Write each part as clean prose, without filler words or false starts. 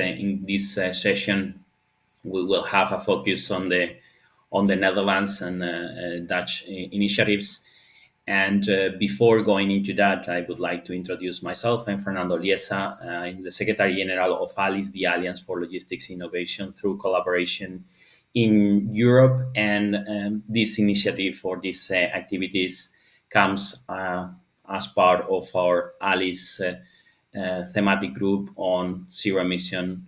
In this session, we will have a focus on the Netherlands and Dutch initiatives. And before going into that, I would like to introduce myself. I'm Fernando Liesa. I'm the Secretary General of ALICE, the Alliance for Logistics Innovation through Collaboration in Europe. And this initiative for these activities comes as part of our ALICE thematic group on zero emission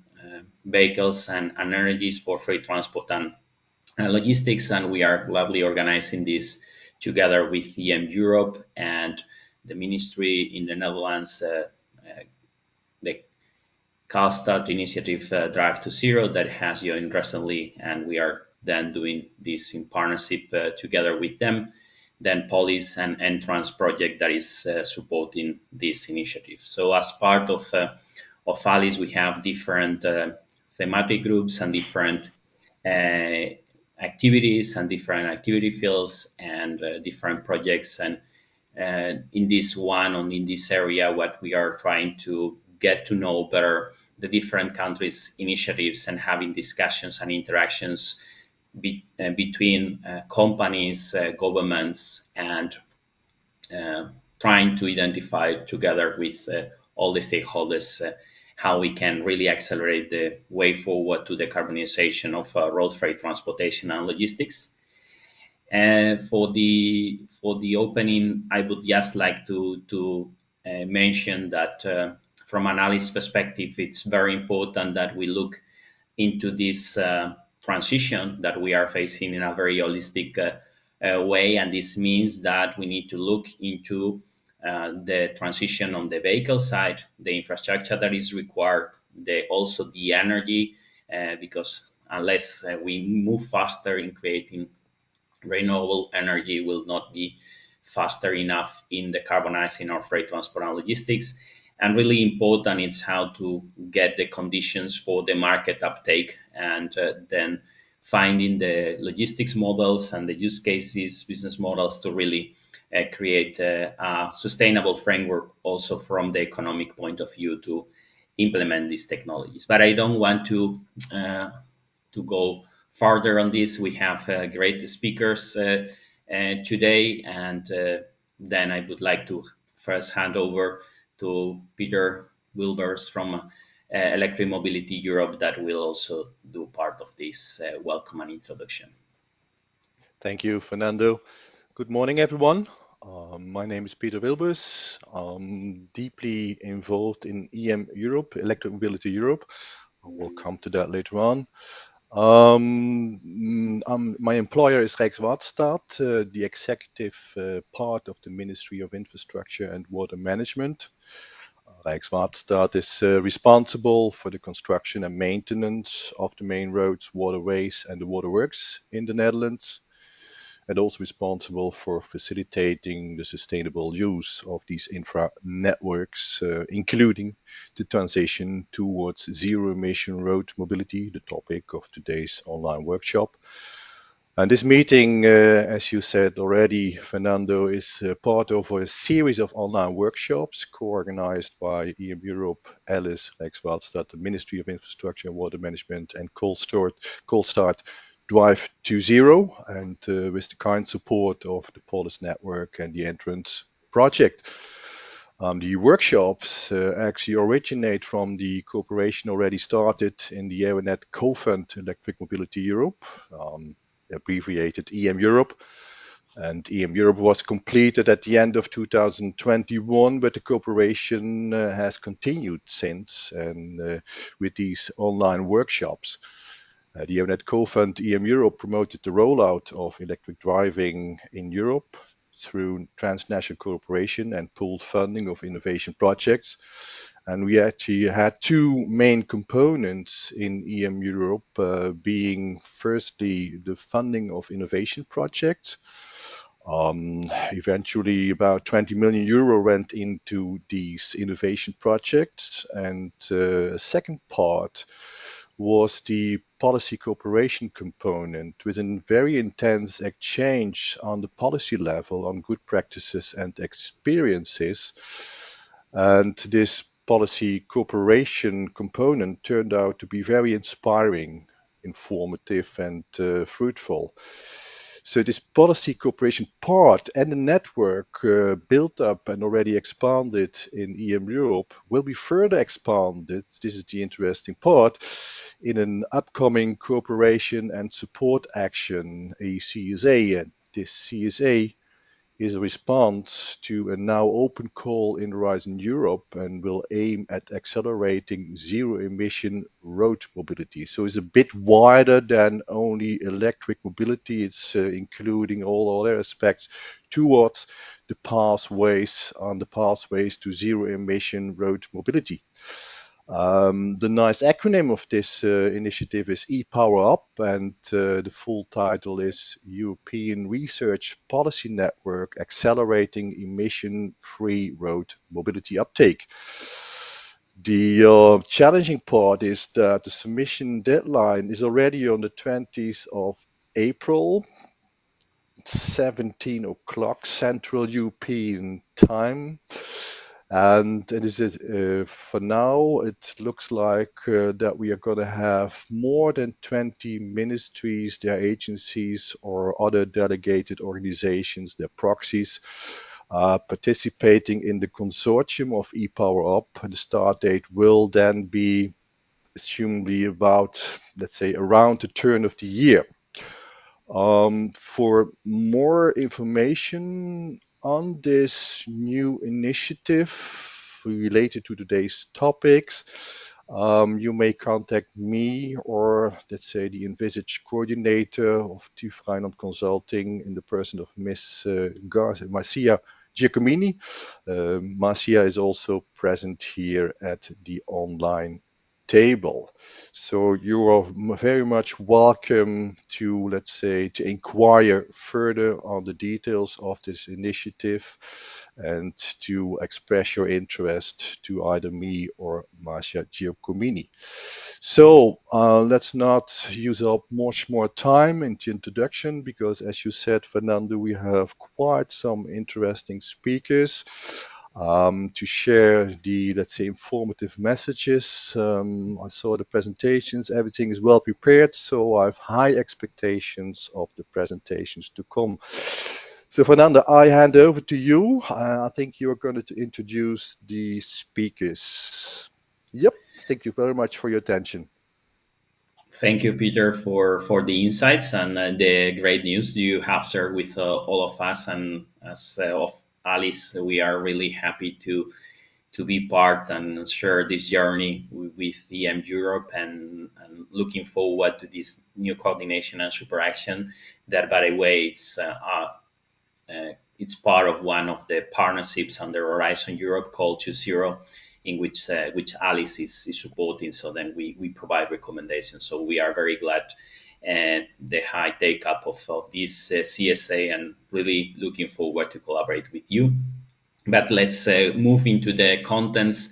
vehicles and energies for freight transport and logistics. And we are gladly organizing this together with EM Europe and the ministry in the Netherlands, the CalStart initiative Drive to Zero that has joined recently, and we are then doing this in partnership together with them. Then Police and Entrance project that is supporting this initiative. So as part of ALICE, we have different thematic groups and different activities and different activity fields and different projects. And in this one, or in this area, what we are trying to get to know better the different countries' initiatives and having discussions and interactions between companies, governments, and trying to identify together with all the stakeholders how we can really accelerate the way forward to decarbonization of road freight transportation and logistics. And for the opening, I would just like to mention that from an ALICE perspective, it's very important that we look into this transition that we are facing in a very holistic way. And this means that we need to look into the transition on the vehicle side, the infrastructure that is required, also the energy, because unless we move faster in creating renewable energy, will not be faster enough in decarbonizing our freight transport and logistics. And really important is how to get the conditions for the market uptake, and then finding the logistics models and the use cases, business models to really create a sustainable framework also from the economic point of view to implement these technologies. But I don't want to go further on this. We have great speakers today, and then I would like to first hand over to Peter Wilbers from Electric Mobility Europe that will also do part of this welcome and introduction. Thank you, Fernando. Good morning, everyone. My name is Peter Wilbers. I'm deeply involved in EM Europe, Electric Mobility Europe. We'll come to that later on. My employer is Rijkswaterstaat, the executive part of the Ministry of Infrastructure and Water Management. Rijkswaterstaat is responsible for the construction and maintenance of the main roads, waterways, and the waterworks in the Netherlands, and also responsible for facilitating the sustainable use of these infra networks, including the transition towards zero emission road mobility, the topic of today's online workshop. And this meeting, as you said already, Fernando, is part of a series of online workshops co-organized by EM Europe, ALICE, Rijkswaterstaat, the Ministry of Infrastructure and Water Management, and CalStart Drive to Zero, and with the kind support of the Polis Network and the Entrance project. The workshops actually originate from the cooperation already started in the Aeronet Co-Fund Electric Mobility Europe, abbreviated EM Europe. And EM Europe was completed at the end of 2021, but the cooperation has continued since, and with these online workshops. The Aeronet Co-Fund EM Europe promoted the rollout of electric driving in Europe through transnational cooperation and pooled funding of innovation projects. And we actually had two main components in EM Europe, being firstly the funding of innovation projects. Eventually about 20 million euro went into these innovation projects. And a second part was the policy cooperation component, with a very intense exchange on the policy level on good practices and experiences. And this policy cooperation component turned out to be very inspiring, informative, and fruitful. So this policy cooperation part and the network built up and already expanded in EM Europe will be further expanded. This is the interesting part in an upcoming cooperation and support action, a CSA. And this CSA is a response to a now open call in Horizon Europe and will aim at accelerating zero emission road mobility. So it's a bit wider than only electric mobility. It's including all other aspects towards the pathways to zero emission road mobility. The nice acronym of this initiative is ePower Up, and the full title is European Research Policy Network Accelerating Emission-Free Road Mobility Uptake. The challenging part is that the submission deadline is already on the 20th of April, 17 o'clock Central European Time. And it is for now, it looks like that we are going to have more than 20 ministries, their agencies, or other delegated organizations, their proxies, participating in the consortium of ePower Up. The start date will then be assumably about, let's say, around the turn of the year. For more information on this new initiative related to today's topics, you may contact me or, let's say, the envisaged coordinator of TÜV Rheinland Consulting in the person of Miss Marcia Giacomini. Marcia is also present here at the online table. So you are very much welcome to, let's say, to inquire further on the details of this initiative and to express your interest to either me or Marcia Giacomini. So let's not use up much more time in the introduction because, as you said, Fernando, we have quite some interesting speakers to share the, let's say, informative messages. I saw the presentations, everything is well prepared, so I have high expectations of the presentations to come. So Fernando, I hand over to you. I think you're going to introduce the speakers. Yep, thank you very much for your attention. Thank you, Peter, for the insights and the great news you have shared with all of us. And as of Alice, we are really happy to be part and share this journey with EM Europe and looking forward to this new coordination and super action that, by the way, it's part of one of the partnerships under Horizon Europe called 2.0, in which Alice is supporting. So then we provide recommendations. So we are very glad the high take up of this CSA and really looking forward to collaborate with you. But let's move into the contents.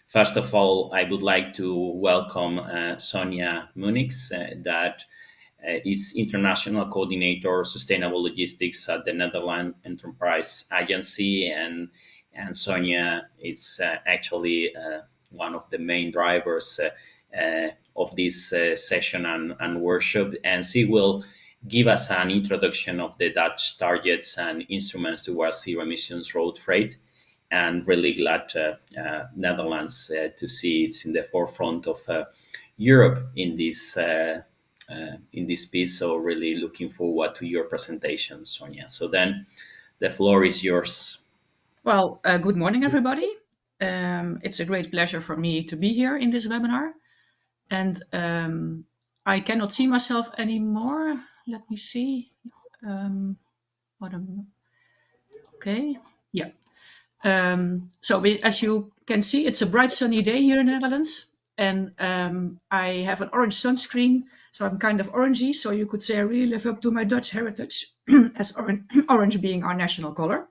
First of all, I would like to welcome Sonia Munix, that is International Coordinator Sustainable Logistics at the Netherlands Enterprise Agency. And Sonia is actually one of the main drivers of this session and workshop. And she will give us an introduction of the Dutch targets and instruments towards zero emissions road freight. And really glad Netherlands to see it's in the forefront of Europe in this piece. So really looking forward to your presentation, Sonia. So then the floor is yours. Well, good morning, everybody. It's a great pleasure for me to be here in this webinar. And I cannot see myself anymore. Let me see. Okay, yeah. So as you can see, it's a bright sunny day here in the Netherlands. And I have an orange sunscreen, so I'm kind of orangey. So you could say I really live up to my Dutch heritage as orange being our national color.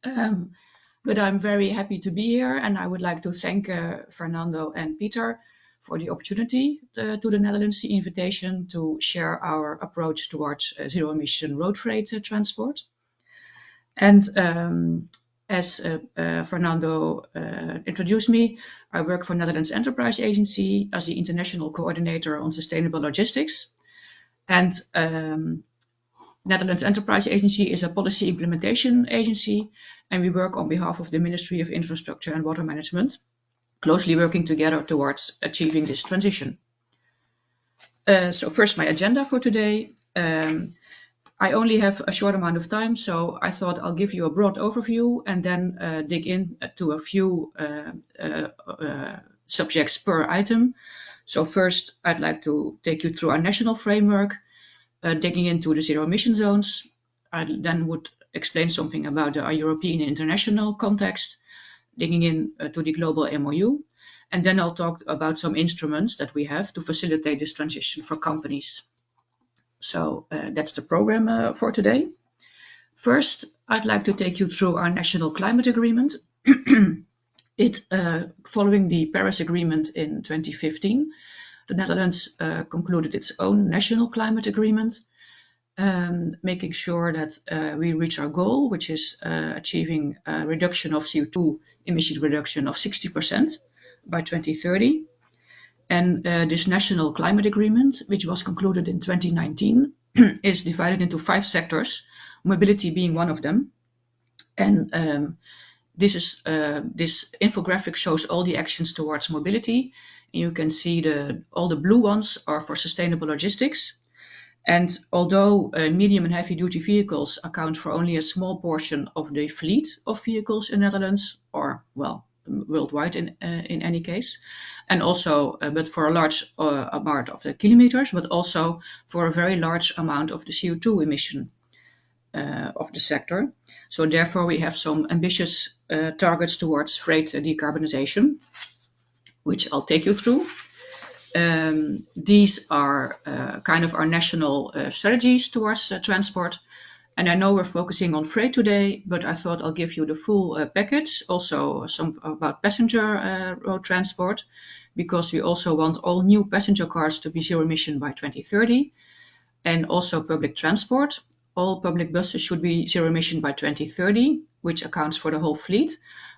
But I'm very happy to be here, and I would like to thank Fernando and Peter for the opportunity to the Netherlands, the invitation to share our approach towards zero emission road freight transport. And As Fernando introduced me, I work for Netherlands Enterprise Agency as the International Coordinator on Sustainable Logistics. And Netherlands Enterprise Agency is a policy implementation agency, and we work on behalf of the Ministry of Infrastructure and Water Management, closely working together towards achieving this transition. So first, my agenda for today. I only have a short amount of time, so I thought I'll give you a broad overview and then dig into a few subjects per item. So first, I'd like to take you through our national framework, digging into the zero emission zones. I then would explain something about the European and international context, digging in to the global MOU. And then I'll talk about some instruments that we have to facilitate this transition for companies. So that's the program for today. First, I'd like to take you through our national climate agreement. Following the Paris Agreement in 2015, the Netherlands concluded its own national climate agreement, making sure that we reach our goal, which is achieving a reduction of CO2 emission reduction of 60% by 2030. And this national climate agreement, which was concluded in 2019, is divided into 5 sectors, mobility being one of them. And this infographic shows all the actions towards mobility. And you can see all the blue ones are for sustainable logistics. And although medium and heavy duty vehicles account for only a small portion of the fleet of vehicles in Netherlands, or well, worldwide in any case, and also but for a large amount of the kilometers, but also for a very large amount of the CO2 emission of the sector. So therefore we have some ambitious targets towards freight decarbonization, which I'll take you through. These are kind of our national strategies towards transport. And I know we're focusing on freight today, but I thought I'll give you the full package, also some about passenger road transport, because we also want all new passenger cars to be zero emission by 2030, and also public transport. All public buses should be zero emission by 2030, which accounts for the whole fleet,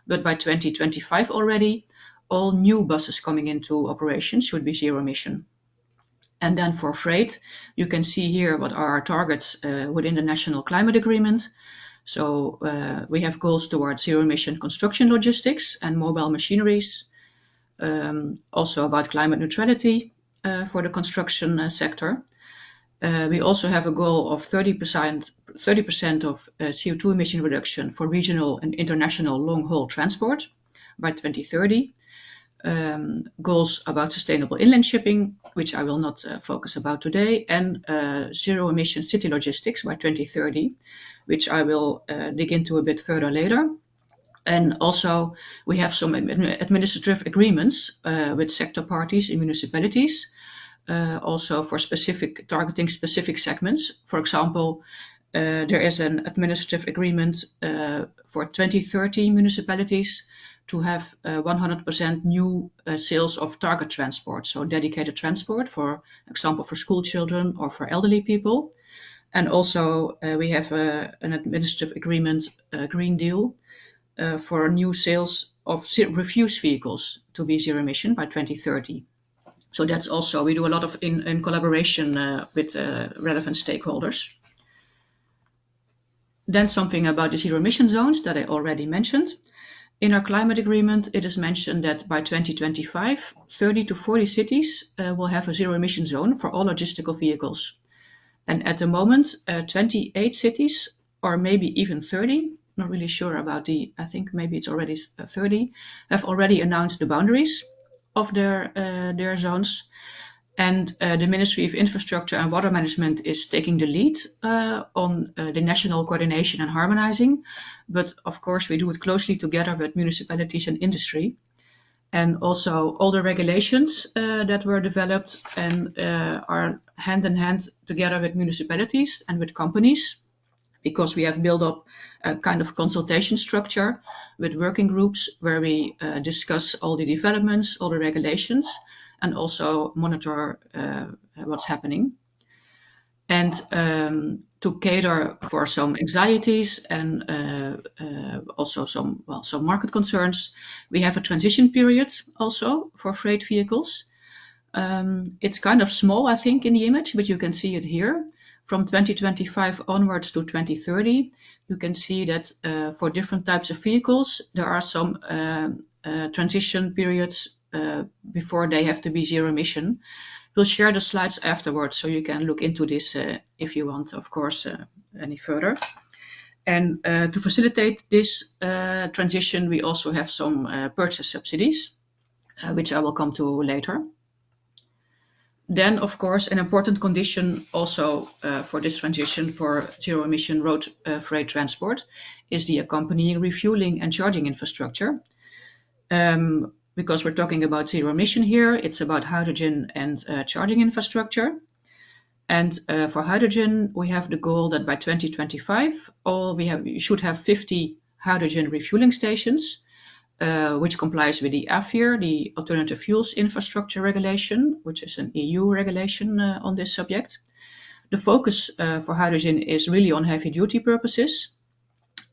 but by 2025 already, all new buses coming into operation should be zero emission. And then for freight, you can see here what are our targets within the National Climate Agreement. So we have goals towards zero emission construction logistics and mobile machineries. Also about climate neutrality for the construction sector. We also have a goal of 30% of CO2 emission reduction for regional and international long-haul transport by 2030. Goals about sustainable inland shipping, which I will not focus about today, and zero emission city logistics by 2030, which I will dig into a bit further later. And also we have some administrative agreements with sector parties in municipalities, also for targeting specific segments. For example, there is an administrative agreement for 2030 municipalities to have 100% new sales of target transport, so dedicated transport, for example, for school children or for elderly people. And also we have an administrative agreement, Green Deal, for new sales of refuse vehicles to be zero emission by 2030. So that's also, we do a lot of in collaboration with relevant stakeholders. Then something about the zero emission zones that I already mentioned. In our climate agreement, it is mentioned that by 2025, 30 to 40 cities will have a zero emission zone for all logistical vehicles. And at the moment, 28 cities, or maybe even 30, not really sure about I think maybe it's already 30, have already announced the boundaries of their zones. And the Ministry of Infrastructure and Water Management is taking the lead on the national coordination and harmonizing. But of course, we do it closely together with municipalities and industry. And also all the regulations that were developed and are hand in hand together with municipalities and with companies, because we have built up a kind of consultation structure with working groups where we discuss all the developments, all the regulations, and also monitor what's happening. And to cater for some anxieties and also some market concerns, we have a transition period also for freight vehicles. It's kind of small, I think, in the image, but you can see it here. From 2025 onwards to 2030, you can see that for different types of vehicles, there are some transition periods before they have to be zero emission. We'll share the slides afterwards, so you can look into this if you want, of course, any further. And to facilitate this transition, we also have some purchase subsidies, which I will come to later. Then, of course, an important condition also for this transition for zero emission road freight transport is the accompanying refueling and charging infrastructure. Because we're talking about zero emission here, it's about hydrogen and charging infrastructure. And for hydrogen, we have the goal that by 2025, we should have 50 hydrogen refueling stations, which complies with the AFIR, the Alternative Fuels Infrastructure Regulation, which is an EU regulation on this subject. The focus for hydrogen is really on heavy-duty purposes.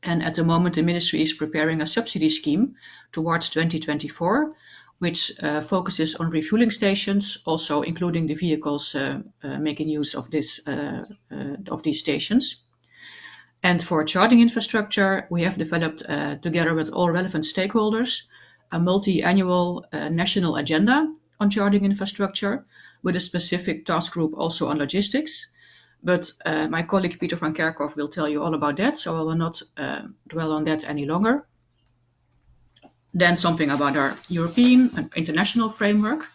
And at the moment, the ministry is preparing a subsidy scheme towards 2024, which focuses on refueling stations, also including the vehicles making use of these stations. And for charging infrastructure, we have developed, together with all relevant stakeholders, a multi-annual national agenda on charging infrastructure, with a specific task group also on logistics. But my colleague Peter van Kerkhoff will tell you all about that, so I will not dwell on that any longer. Then something about our European and international framework.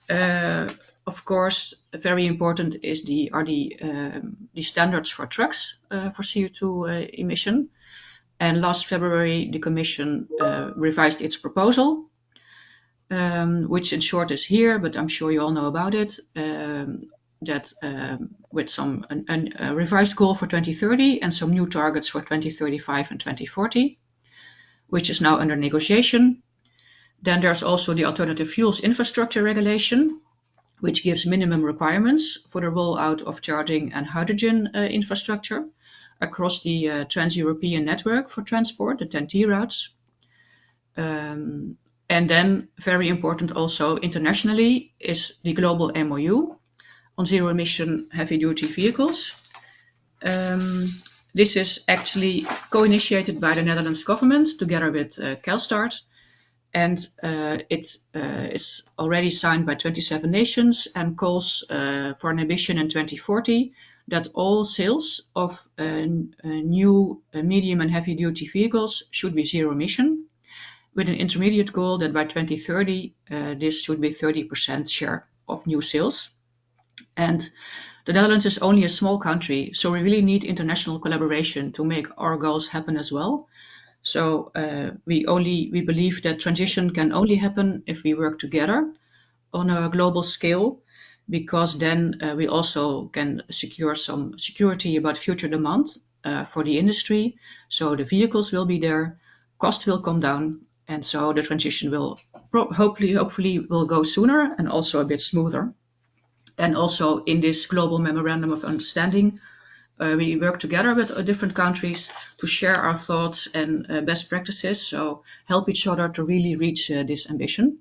Of course, very important are the standards for trucks for CO2 emission. And last February, the Commission revised its proposal, which in short is here, but I'm sure you all know about it. That with a revised goal for 2030 and some new targets for 2035 and 2040, which is now under negotiation. Then there's also the Alternative Fuels Infrastructure Regulation, which gives minimum requirements for the rollout of charging and hydrogen infrastructure across the Trans-European Network for Transport, the TEN-T routes. And then, very important also internationally, is the global MOU on zero-emission heavy-duty vehicles. This is actually co-initiated by the Netherlands government together with Kelstart, and it is already signed by 27 nations and calls for an ambition in 2040 that all sales of new medium and heavy-duty vehicles should be zero-emission, with an intermediate goal that by 2030 this should be 30% share of new sales. And the Netherlands is only a small country, so we really need international collaboration to make our goals happen as well. So we believe that transition can only happen if we work together on a global scale, because then we also can secure some security about future demand for the industry. So the vehicles will be there, cost will come down, and so the transition will hopefully will go sooner and also a bit smoother. And also in this global memorandum of understanding, we work together with different countries to share our thoughts and best practices, so help each other to really reach this ambition.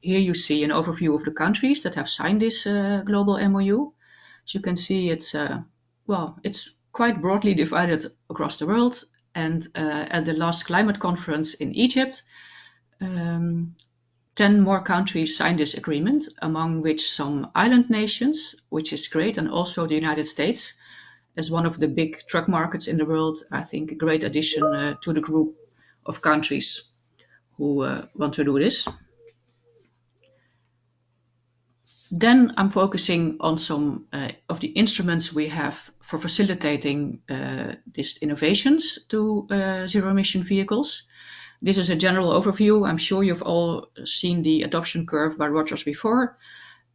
Here you see an overview of the countries that have signed this global MOU. As you can see, it's quite broadly divided across the world. And at the last climate conference in Egypt, 10 more countries signed this agreement, among which some island nations, which is great, and also the United States, as one of the big truck markets in the world. I think a great addition to the group of countries who want to do this. Then I'm focusing on some of the instruments we have for facilitating these innovations to zero-emission vehicles. This is a general overview. I'm sure you've all seen the adoption curve by Rogers before.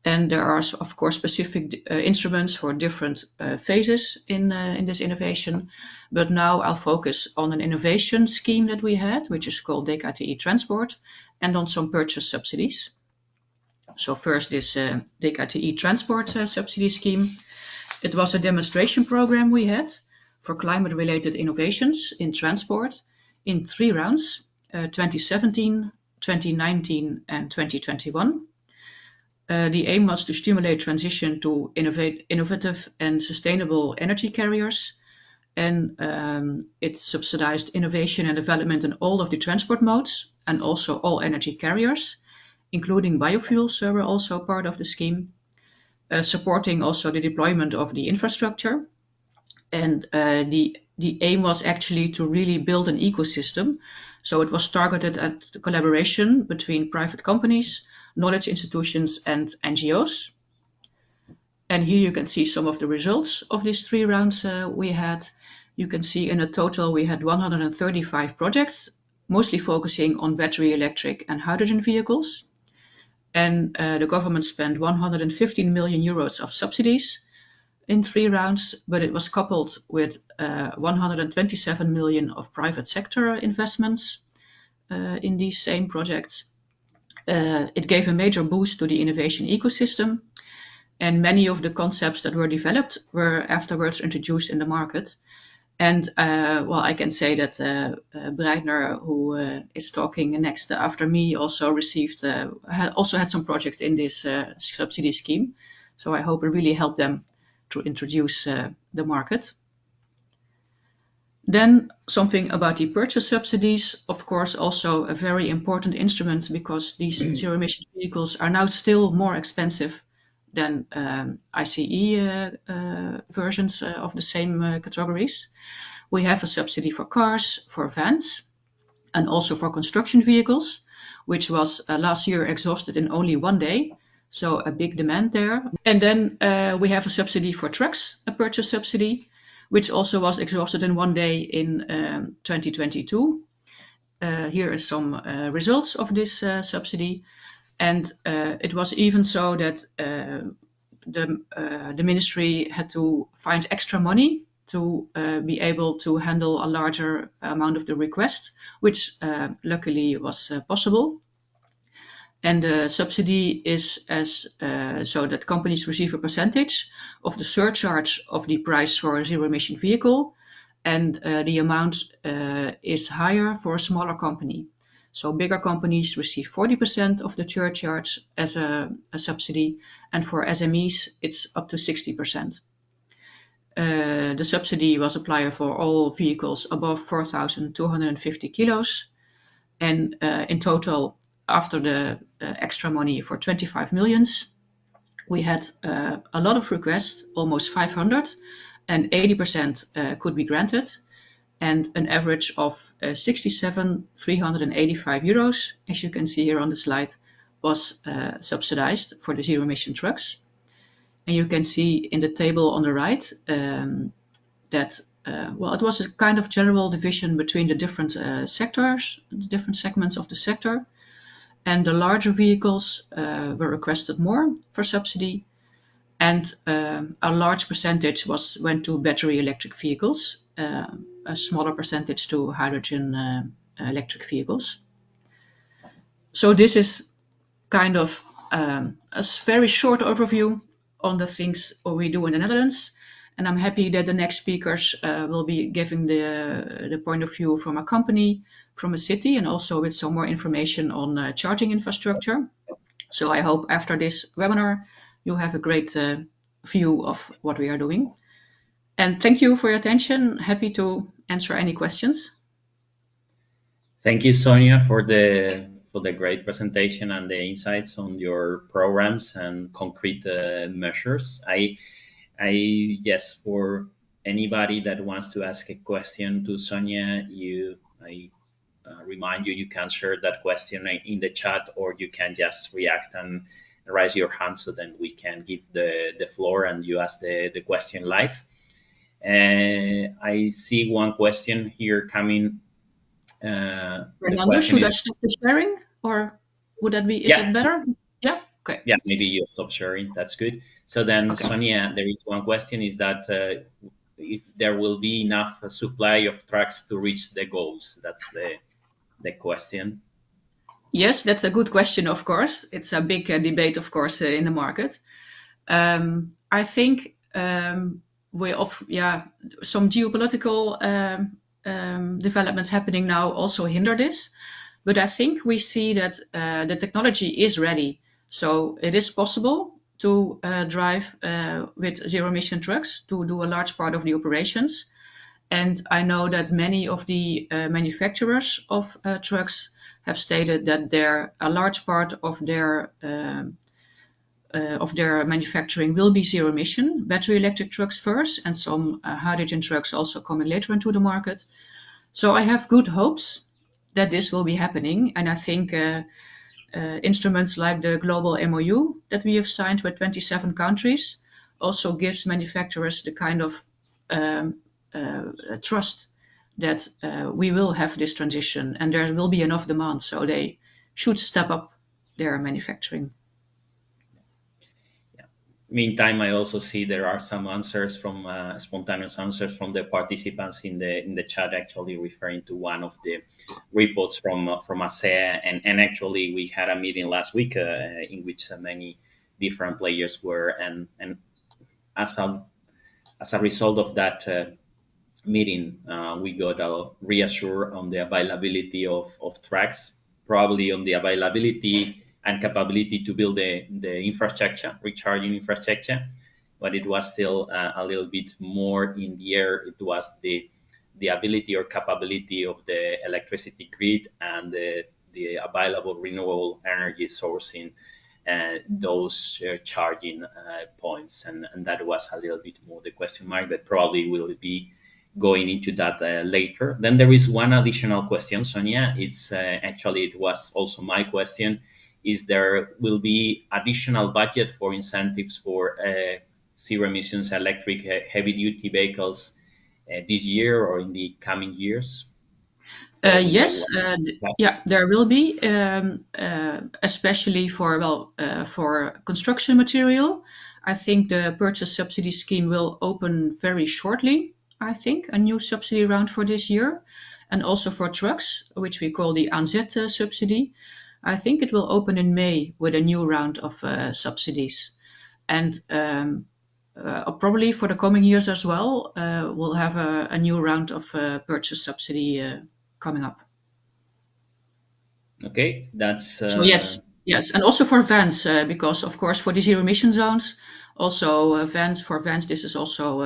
And there are, of course, specific instruments for different phases in this innovation. But now I'll focus on an innovation scheme that we had, which is called DKTI Transport, and on some purchase subsidies. So first this DKTE transport subsidy scheme. It was a demonstration program we had for climate-related innovations in transport in 3 rounds, 2017, 2019 and 2021. The aim was to stimulate transition to innovative and sustainable energy carriers, and it subsidized innovation and development in all of the transport modes and also all energy carriers, including biofuels were also part of the scheme, supporting also the deployment of the infrastructure. And the aim was actually to really build an ecosystem. So it was targeted at the collaboration between private companies, knowledge institutions and NGOs. And here you can see some of the results of these 3 rounds we had. You can see in a total we had 135 projects, mostly focusing on battery electric and hydrogen vehicles. And the government spent 115 million euros of subsidies in 3 rounds, but it was coupled with 127 million of private sector investments in these same projects. It gave a major boost to the innovation ecosystem, and many of the concepts that were developed were afterwards introduced in the market. And well, I can say that Breitner, who is talking next after me, also received, also had some projects in this subsidy scheme. So I hope it really helped them to introduce the market. Then something about the purchase subsidies, of course, also a very important instrument because these zero emission vehicles are now still more expensive than ICE versions of the same categories. We have a subsidy for cars, for vans, and also for construction vehicles, which was last year exhausted in only 1 day. So a big demand there. And then we have a subsidy for trucks, a purchase subsidy, which also was exhausted in 1 day in 2022. Here are some results of this subsidy. And it was even so that the ministry had to find extra money to be able to handle a larger amount of the request, which luckily was possible. And the subsidy is as so that companies receive a percentage of the surcharge of the price for a zero-emission vehicle, and the amount is higher for a smaller company. So bigger companies receive 40% of the surcharge as a subsidy, and for SMEs it's up to 60%. The subsidy was applied for all vehicles above 4,250 kilos, and in total, after the extra money for 25 millions, we had a lot of requests, almost 500, and 80% could be granted, and an average of 67,385 euros, as you can see here on the slide, was subsidized for the zero-emission trucks. And you can see in the table on the right that well, it was a kind of general division between the different sectors, the different segments of the sector. And the larger vehicles were requested more for subsidy, and a large percentage went to battery electric vehicles, a smaller percentage to hydrogen electric vehicles. So this is kind of a very short overview on the things we do in the Netherlands. And I'm happy that the next speakers will be giving the point of view from a company, from a city, and also with some more information on charging infrastructure. So I hope after this webinar, you have a great view of what we are doing. And thank you for your attention. Happy to answer any questions. Thank you, Sonia, for the great presentation and the insights on your programs and concrete measures. Yes, for anybody that wants to ask a question to Sonia, I remind you, you can share that question in the chat, or you can just react and raise your hand so then we can give the floor and you ask the question live. I see one question here coming. Fernando, should I stop the sharing, or would that be, is it better? Yeah, okay. Yeah, maybe you stop sharing, that's good. So then, okay. Sonia, there is one question, is that if there will be enough supply of trucks to reach the goals? That's the question. Yes, that's a good question, of course. It's a big debate, of course, in the market. I think some geopolitical developments happening now also hinder this. But I think we see that the technology is ready. So it is possible to drive with zero emission trucks to do a large part of the operations. And I know that many of the manufacturers of trucks have stated that a large part of their manufacturing will be zero emission, battery electric trucks first, and some hydrogen trucks also coming later into the market. So I have good hopes that this will be happening. And I think instruments like the global MOU that we have signed with 27 countries also gives manufacturers the kind of trust that we will have this transition and there will be enough demand. So they should step up their manufacturing. Meantime, I also see there are some answers from spontaneous answers from the participants in the chat, actually referring to one of the reports from ASEA, and actually we had a meeting last week in which many different players were, and as a result of that meeting, we got a reassure on the availability of tracks, probably on the availability and capability to build the infrastructure, recharging infrastructure, but it was still a little bit more in the air. It was the ability or capability of the electricity grid and the available renewable energy source in those charging points, and that was a little bit more the question mark, but probably will be going into that later. Then there is one additional question, Sonia. It's actually, it was also my question. Is there will be additional budget for incentives for zero emissions electric heavy duty vehicles this year or in the coming years? Yes, there will be, especially for construction material. I think the purchase subsidy scheme will open very shortly. I think a new subsidy round for this year, and also for trucks, which we call the ANZ subsidy. I think it will open in May with a new round of subsidies, and probably for the coming years as well, we'll have a new round of purchase subsidy coming up. Okay, that's so yes, and also for vans, because of course for the zero emission zones, also for vans this is also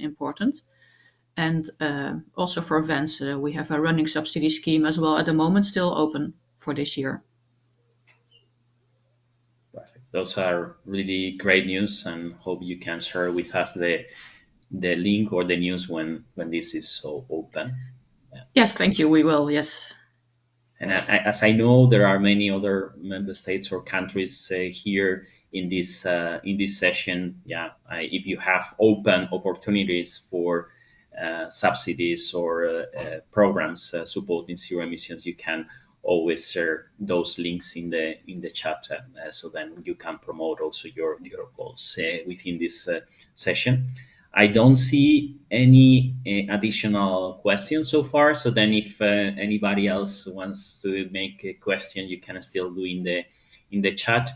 important. And also for vans, we have a running subsidy scheme as well at the moment, still open for this year. Perfect. Those are really great news, and hope you can share with us the link or the news when this is so open. Yeah. Yes, thank you. We will. Yes. And as I know, there are many other member states or countries here in this session. Yeah, if you have open opportunities for subsidies or programs supporting zero emissions, you can always share those links in the chat, so then you can promote also your goals within this session. I don't see any additional questions so far. So then, if anybody else wants to make a question, you can still do in the chat.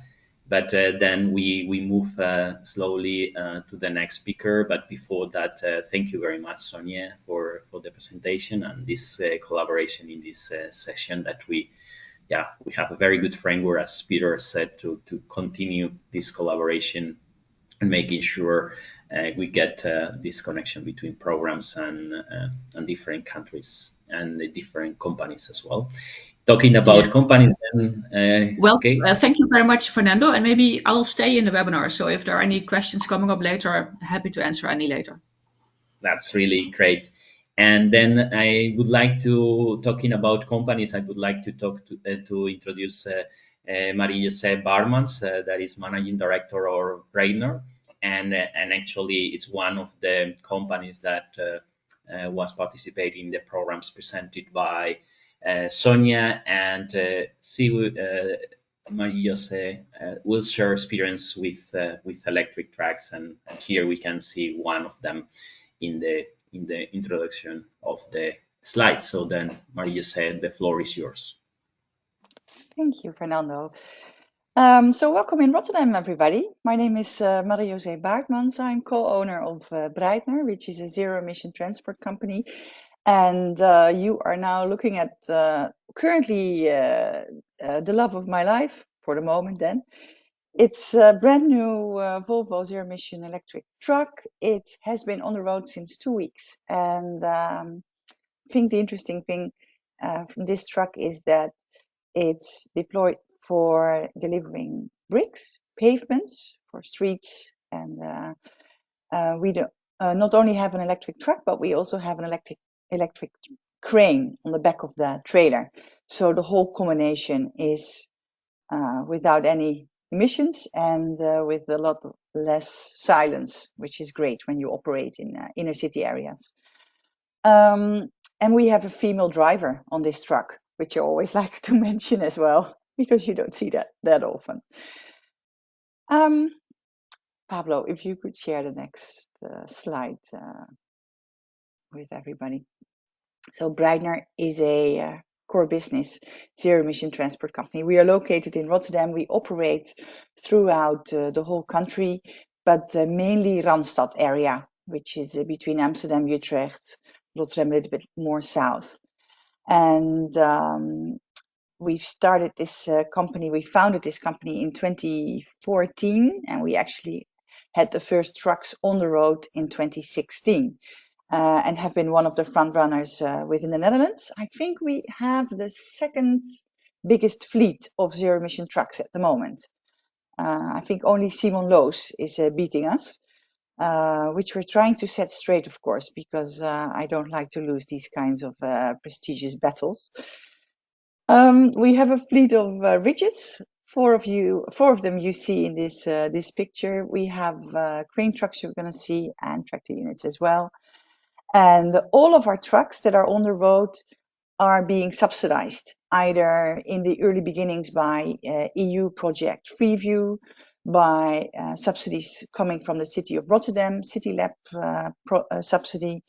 But then we move slowly to the next speaker. But before that, thank you very much, Sonia, for the presentation and this collaboration in this session. That we have a very good framework, as Peter said, to continue this collaboration and making sure we get this connection between programs and different countries and the different companies as well. Talking about companies, then. Okay. Thank you very much, Fernando. And maybe I'll stay in the webinar. So if there are any questions coming up later, I'm happy to answer any later. That's really great. And then I would like to, talking about companies, I would like to talk to introduce Marie-José Barmans, that is Managing Director of Reiner. And actually, it's one of the companies that was participating in the programs presented by Sonia, and Marie-José will share experience with electric trucks, and here we can see one of them in the introduction of the slides. So then, Marie-José, the floor is yours. Thank you, Fernando. So welcome in Rotterdam, everybody. My name is Marie-José Baartmans. I'm co-owner of Breitner, which is a zero-emission transport company. And you are now looking at currently the love of my life for the moment then. It's a brand new Volvo zero-emission electric truck. It has been on the road since 2 weeks. And I think the interesting thing from this truck is that it's deployed for delivering bricks, pavements for streets, and we do, not only have an electric truck, but we also have an electric crane on the back of the trailer. So the whole combination is without any emissions and with a lot less silence, which is great when you operate in inner city areas. And we have a female driver on this truck, which I always like to mention as well, because you don't see that often. Pablo, if you could share the next slide with everybody. So Breitner is a core business zero-emission transport company. We are located in Rotterdam. We operate throughout the whole country, but mainly Randstad area, which is between Amsterdam, Utrecht, Rotterdam, a little bit more south. And we've started this company, we founded this company in 2014, and we actually had the first trucks on the road in 2016. And have been one of the front runners within the Netherlands. I think we have the second biggest fleet of zero-emission trucks at the moment. I think only Simon Loos is beating us, which we're trying to set straight, of course, because I don't like to lose these kinds of prestigious battles. We have a fleet of rigids. Four of them you see in this picture. We have crane trucks you're going to see and tractor units as well. And all of our trucks that are on the road are being subsidized, either in the early beginnings by EU project Freeview, by subsidies coming from the city of Rotterdam, City Lab subsidy,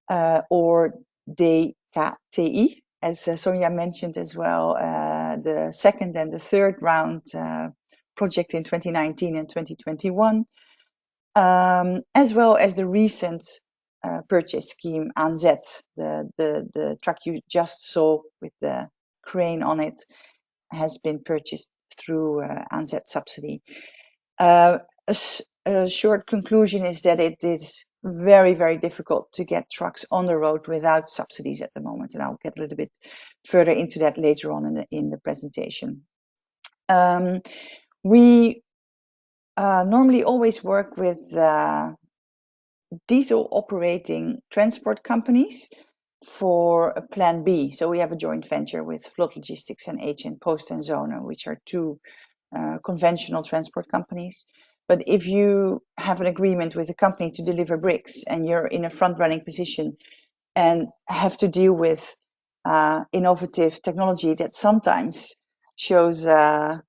or DKTI, as Sonja mentioned as well, the second and the third round project in 2019 and 2021, as well as the recent purchase scheme ANZ, the truck you just saw with the crane on it, has been purchased through ANZ subsidy. A short conclusion is that it is very, very difficult to get trucks on the road without subsidies at the moment, and I'll get a little bit further into that later on in the presentation. We normally always work with diesel operating transport companies for a plan B. So we have a joint venture with Vlot Logistics and HN Post and Zone, which are two conventional transport companies. But if you have an agreement with a company to deliver bricks and you're in a front running position and have to deal with innovative technology that sometimes shows a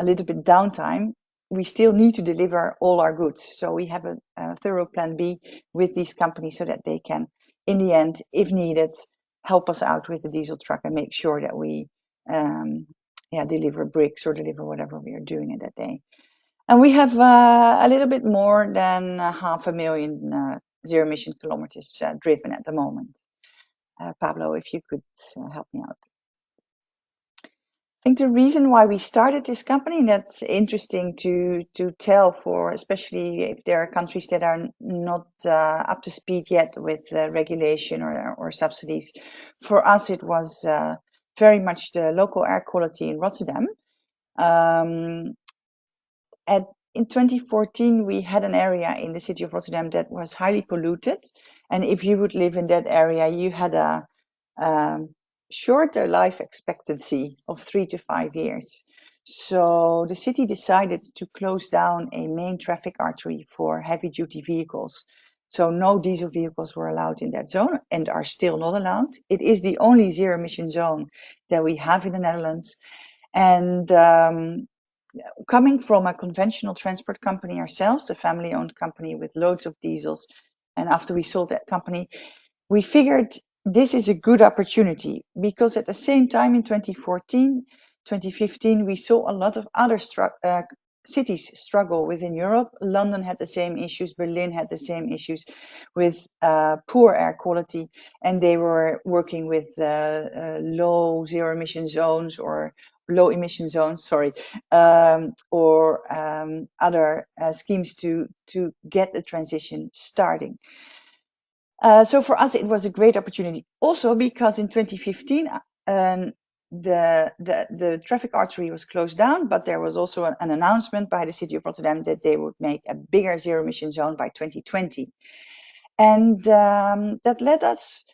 little bit downtime, we still need to deliver all our goods. So we have a thorough plan B with these companies so that they can, in the end, if needed, help us out with the diesel truck and make sure that we deliver bricks or deliver whatever we are doing in that day. And we have a little bit more than 500,000 zero-emission kilometers driven at the moment. Pablo, if you could help me out. I think the reason why we started this company, and that's interesting to tell for, especially if there are countries that are not up to speed yet with regulation or subsidies. For us, it was very much the local air quality in Rotterdam. In 2014, we had an area in the city of Rotterdam that was highly polluted. And if you would live in that area, you had a shorter life expectancy of 3 to 5 years. So the city decided to close down a main traffic artery for heavy duty vehicles. So no diesel vehicles were allowed in that zone and are still not allowed. It is the only zero emission zone that we have in the Netherlands. And coming from a conventional transport company ourselves, a family owned company with loads of diesels, and after we sold that company, we figured this is a good opportunity because at the same time in 2014, 2015, we saw a lot of other cities struggle within Europe. London had the same issues, Berlin had the same issues with poor air quality, and they were working with low zero emission zones or low emission zones, sorry, or other schemes to get the transition starting. So for us, it was a great opportunity also because in 2015, the traffic artery was closed down, but there was also an announcement by the city of Rotterdam that they would make a bigger zero emission zone by 2020. And that led us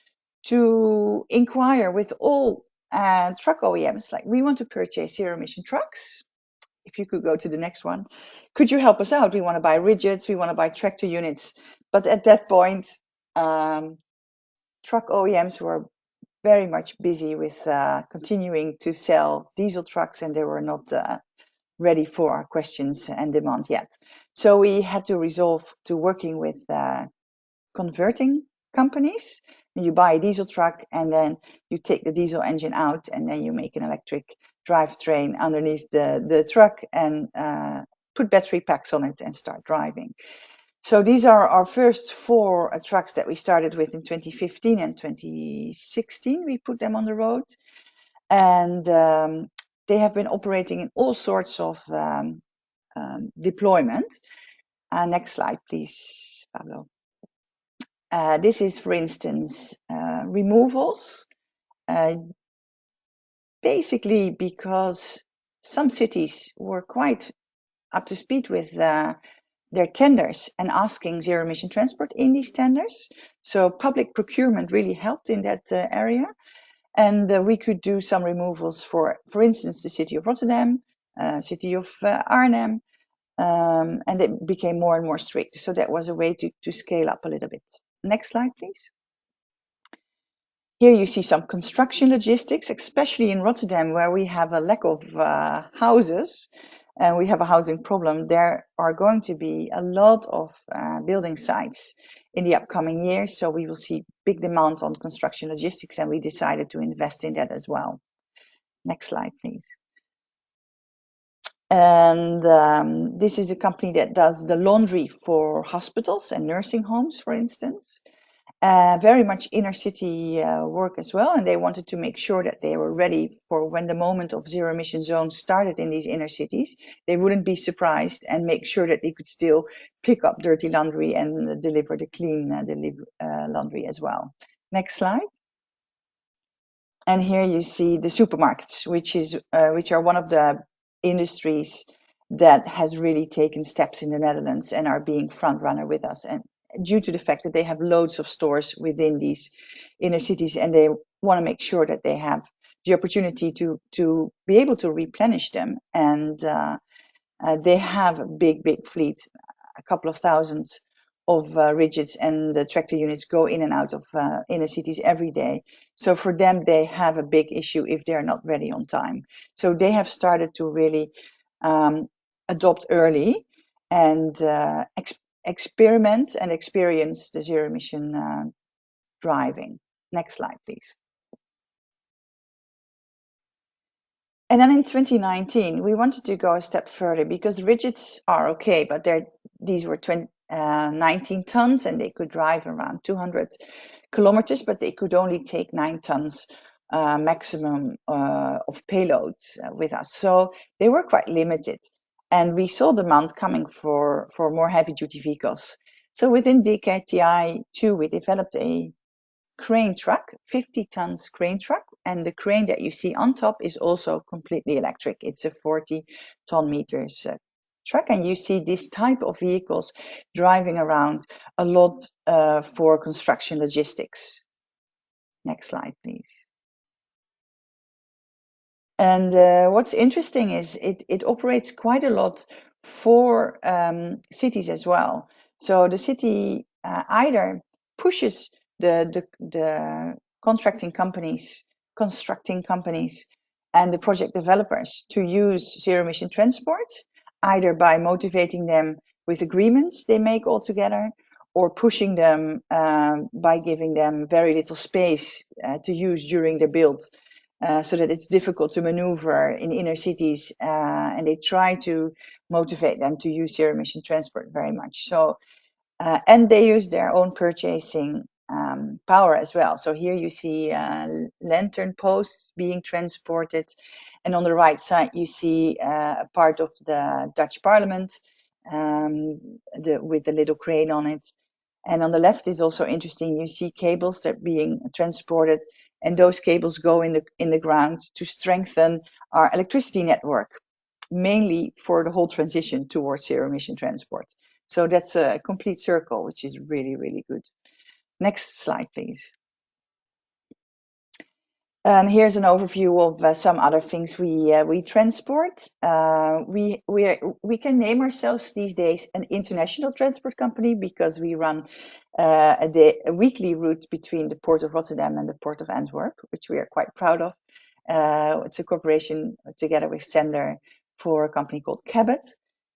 to inquire with all truck OEMs, like, we want to purchase zero emission trucks. If you could go to the next one, could you help us out? We want to buy rigids, we want to buy tractor units. But at that point, truck OEMs were very much busy with continuing to sell diesel trucks, and they were not ready for our questions and demand yet. So we had to resolve to working with converting companies. You buy a diesel truck and then you take the diesel engine out and then you make an electric drivetrain underneath the truck and put battery packs on it and start driving. So these are our first 4 trucks that we started with in 2015 and 2016. We put them on the road, and they have been operating in all sorts of deployment. Next slide, please, Pablo. This is, for instance, removals. Basically because some cities were quite up to speed with their tenders and asking zero emission transport in these tenders. So public procurement really helped in that area. And we could do some removals for instance, the city of Rotterdam, city of Arnhem, and it became more and more strict. So that was a way to scale up a little bit. Next slide, please. Here you see some construction logistics, especially in Rotterdam, where we have a lack of houses and we have a housing problem. There are going to be a lot of building sites in the upcoming years. So we will see big demand on construction logistics, and we decided to invest in that as well. Next slide, please. And this is a company that does the laundry for hospitals and nursing homes, for instance. Very much inner city work as well, and they wanted to make sure that they were ready for when the moment of zero emission zones started in these inner cities. They wouldn't be surprised and make sure that they could still pick up dirty laundry and deliver the clean laundry as well. Next slide. And here you see the supermarkets, which are one of the industries that has really taken steps in the Netherlands and are being front runner with us. And due to the fact that they have loads of stores within these inner cities, and they want to make sure that they have the opportunity to be able to replenish them. And they have a big fleet, a couple of thousands of rigids, and the tractor units go in and out of inner cities every day. So for them, they have a big issue if they're not ready on time. So they have started to really adopt early and experiment and experience the zero emission driving. Next slide, please. And then in 2019, we wanted to go a step further because rigids are okay, but these were 19 tons and they could drive around 200 kilometers, but they could only take 9 tons maximum of payload with us. So they were quite limited. And we saw demand coming for more heavy duty vehicles. So within DKTI2, we developed a crane truck, 50 tons crane truck, and the crane that you see on top is also completely electric. It's a 40 ton meters truck, and you see this type of vehicles driving around a lot for construction logistics. Next slide, please. And what's interesting is it operates quite a lot for cities as well. So the city either pushes the constructing companies, and the project developers to use zero emission transport, either by motivating them with agreements they make all together, or pushing them by giving them very little space to use during the build so that it's difficult to maneuver in inner cities, and they try to motivate them to use zero emission transport very much. So, and they use their own purchasing power as well. So here you see lantern posts being transported, and on the right side you see a part of the Dutch Parliament with the little crane on it. And on the left is also interesting. You see cables that are being transported, and those cables go in the ground to strengthen our electricity network, mainly for the whole transition towards zero emission transport. So that's a complete circle, which is really, really good. Next slide, please. Here's an overview of some other things we transport. We can name ourselves these days an international transport company because we run a weekly route between the port of Rotterdam and the port of Antwerp, which we are quite proud of. It's a cooperation together with Sender for a company called Cabot.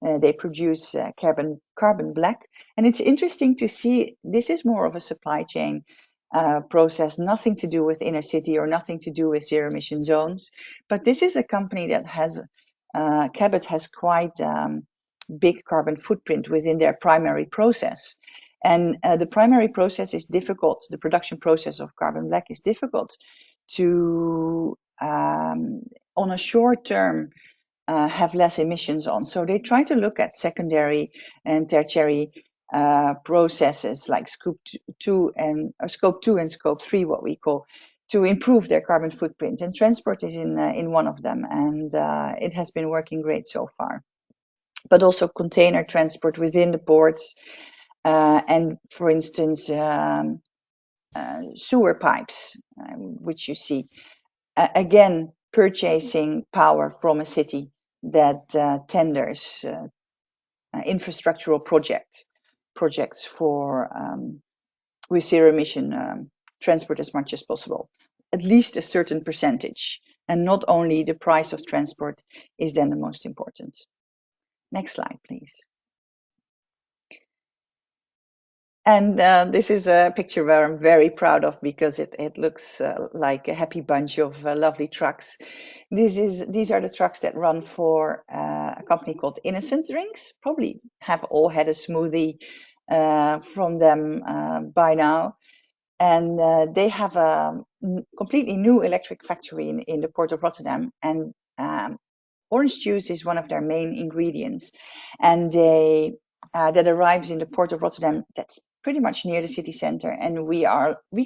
They produce carbon black, and it's interesting to see this is more of a supply chain process, nothing to do with inner city or nothing to do with zero emission zones. But this is a company that has, Cabot has quite big carbon footprint within their primary process. And the primary process is difficult. The production process of carbon black is difficult to, on a short term, have less emissions on. So they try to look at secondary and tertiary processes like scope 2 and scope 3, what we call, to improve their carbon footprint. And transport is in one of them, and it has been working great so far. But also container transport within the ports, and for instance, sewer pipes, which you see. Again, purchasing power from a city that tenders infrastructural projects for with zero emission transport as much as possible, at least a certain percentage, and not only the price of transport is then the most important. Next slide, please. And this is a picture where I'm very proud of because it looks like a happy bunch of lovely trucks. These are the trucks that run for a company called Innocent Drinks. Probably have all had a smoothie from them by now. And they have a completely new electric factory in the port of Rotterdam. And orange juice is one of their main ingredients. And that arrives in the port of Rotterdam. That's pretty much near the city center, and we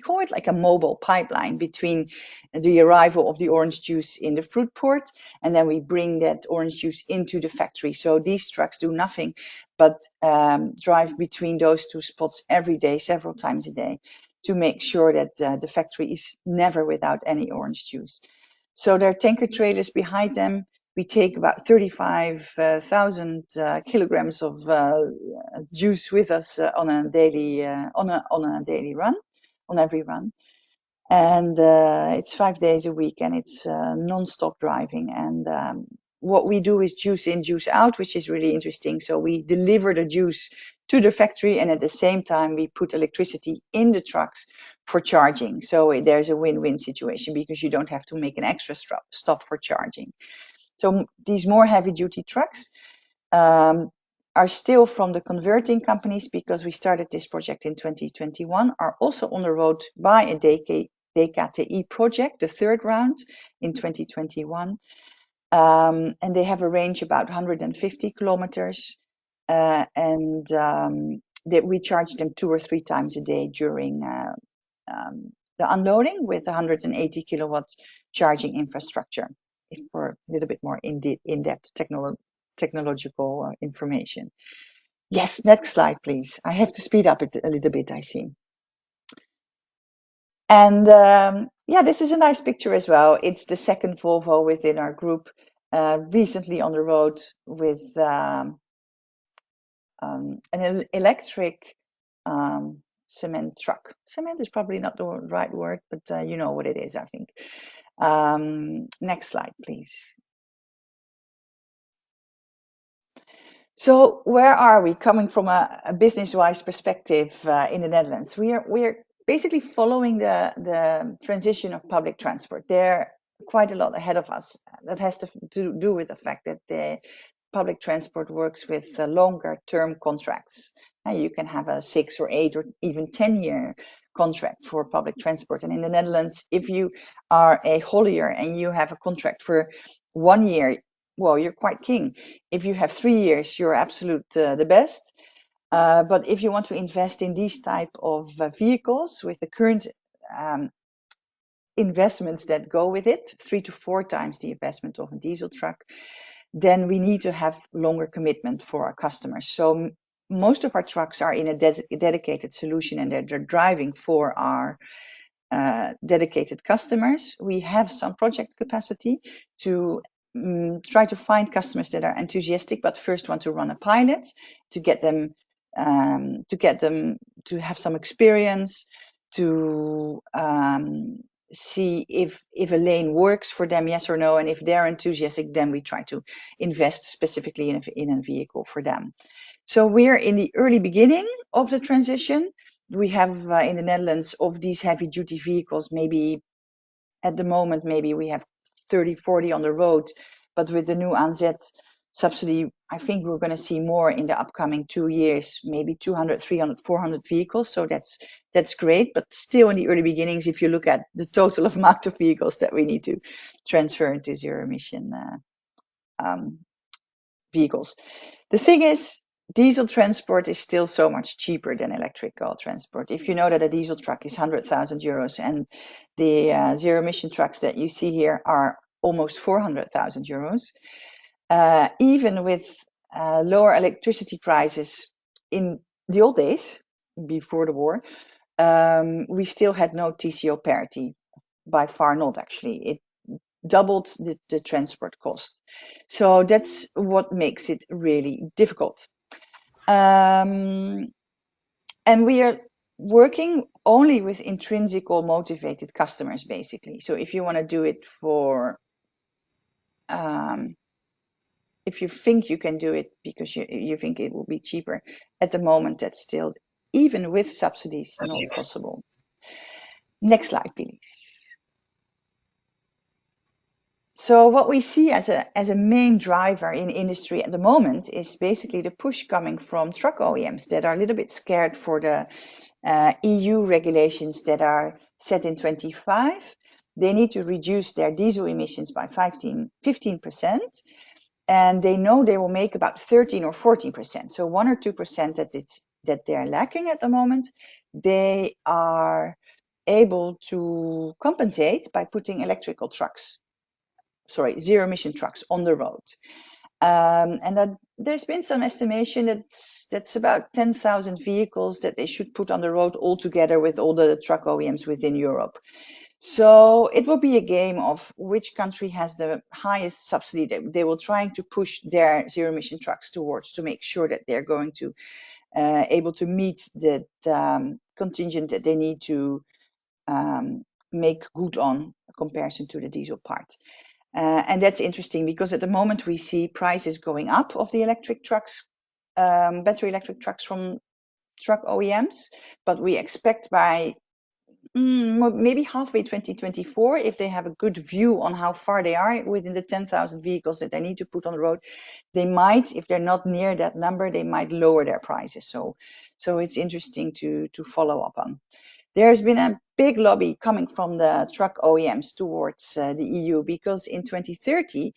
call it like a mobile pipeline between the arrival of the orange juice in the fruit port, and then we bring that orange juice into the factory. So these trucks do nothing but drive between those two spots every day, several times a day, to make sure that the factory is never without any orange juice. So there are tanker trailers behind them. We take about 35,000 kilograms of juice with us on a daily run, on every run, and it's 5 days a week, and it's non-stop driving. And what we do is juice in, juice out, which is really interesting. So we deliver the juice to the factory, and at the same time we put electricity in the trucks for charging. So there's a win-win situation because you don't have to make an extra stop for charging. So these more heavy-duty trucks are still from the converting companies, because we started this project in 2021, are also on the road by a DKTI project, the third round in 2021. And they have a range about 150 kilometers, and that we charge them 2 or 3 times a day during the unloading with 180 kilowatts charging infrastructure, for a little bit more in-depth technological information. Yes, next slide, please. I have to speed up it a little bit, I see. And yeah, this is a nice picture as well. It's the second Volvo within our group, recently on the road with an electric cement truck. Cement is probably not the right word, but you know what it is, I think. Next slide, please. So where are we coming from a business-wise perspective in the Netherlands? We're basically following the transition of public transport. There, quite a lot ahead of us. That has to do with the fact that the public transport works with longer term contracts. You can have a 6 or 8 or even 10-year contract for public transport. And in the Netherlands, if you are a haulier and you have a contract for 1 year, well, you're quite king. If you have 3 years, you're absolute the best. But if you want to invest in these type of vehicles with the current investments that go with it, 3 to 4 times the investment of a diesel truck, then we need to have longer commitment for our customers. So most of our trucks are in a dedicated solution, and they're driving for our dedicated customers. We have some project capacity to try to find customers that are enthusiastic, but first want to run a pilot to get them to have some experience, to see if a lane works for them, yes or no, and if they're enthusiastic, then we try to invest specifically in a vehicle for them. So we're in the early beginning of the transition. We have in the Netherlands, of these heavy duty vehicles, maybe at the moment, maybe we have 30, 40 on the road, but with the new ANZ subsidy, I think we're going to see more in the upcoming 2 years, maybe 200, 300, 400 vehicles. So that's great, but still in the early beginnings, if you look at the total amount of vehicles that we need to transfer into zero emission vehicles. The thing is, diesel transport is still so much cheaper than electrical transport. If you know that a diesel truck is 100,000 euros and the zero emission trucks that you see here are almost 400,000 euros, even with lower electricity prices in the old days, before the war, we still had no TCO parity. By far not, actually. It doubled the transport cost. So that's what makes it really difficult. And we are working only with intrinsical motivated customers, basically. So if you want to do it for if you think you can do it because you think it will be cheaper, at the moment that's still, even with subsidies, not possible. Next slide, please. So what we see as a main driver in industry at the moment is basically the push coming from truck OEMs that are a little bit scared for the EU regulations that are set in 25. They need to reduce their diesel emissions by 15%. And they know they will make about 13 or 14%. So 1 or 2% that they're lacking at the moment, they are able to compensate by putting zero emission trucks on the road. And there's been some estimation that's about 10,000 vehicles that they should put on the road altogether with all the truck OEMs within Europe. So it will be a game of which country has the highest subsidy. They will try to push their zero emission trucks towards to make sure that they're going to able to meet the contingent that they need to make good on comparison to the diesel part. And that's interesting because at the moment we see prices going up of the electric trucks, battery electric trucks from truck OEMs, but we expect by maybe halfway 2024, if they have a good view on how far they are within the 10,000 vehicles that they need to put on the road, they might, if they're not near that number, they might lower their prices. So it's interesting to follow up on. There's been a big lobby coming from the truck OEMs towards the EU because in 2030,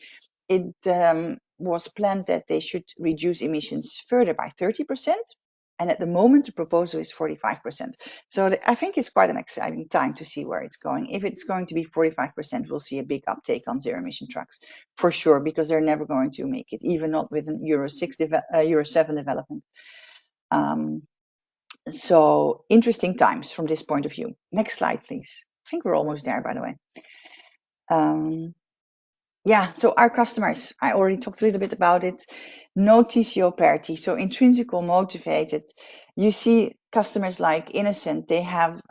it was planned that they should reduce emissions further by 30%. And at the moment, the proposal is 45%. So I think it's quite an exciting time to see where it's going. If it's going to be 45%, we'll see a big uptake on zero emission trucks for sure, because they're never going to make it, even not with an Euro 7 development. So interesting times from this point of view. Next slide, please. I think we're almost there, by the way. Yeah, so our customers, I already talked a little bit about it. No TCO parity, so intrinsical motivated. You see customers like Innocent, they have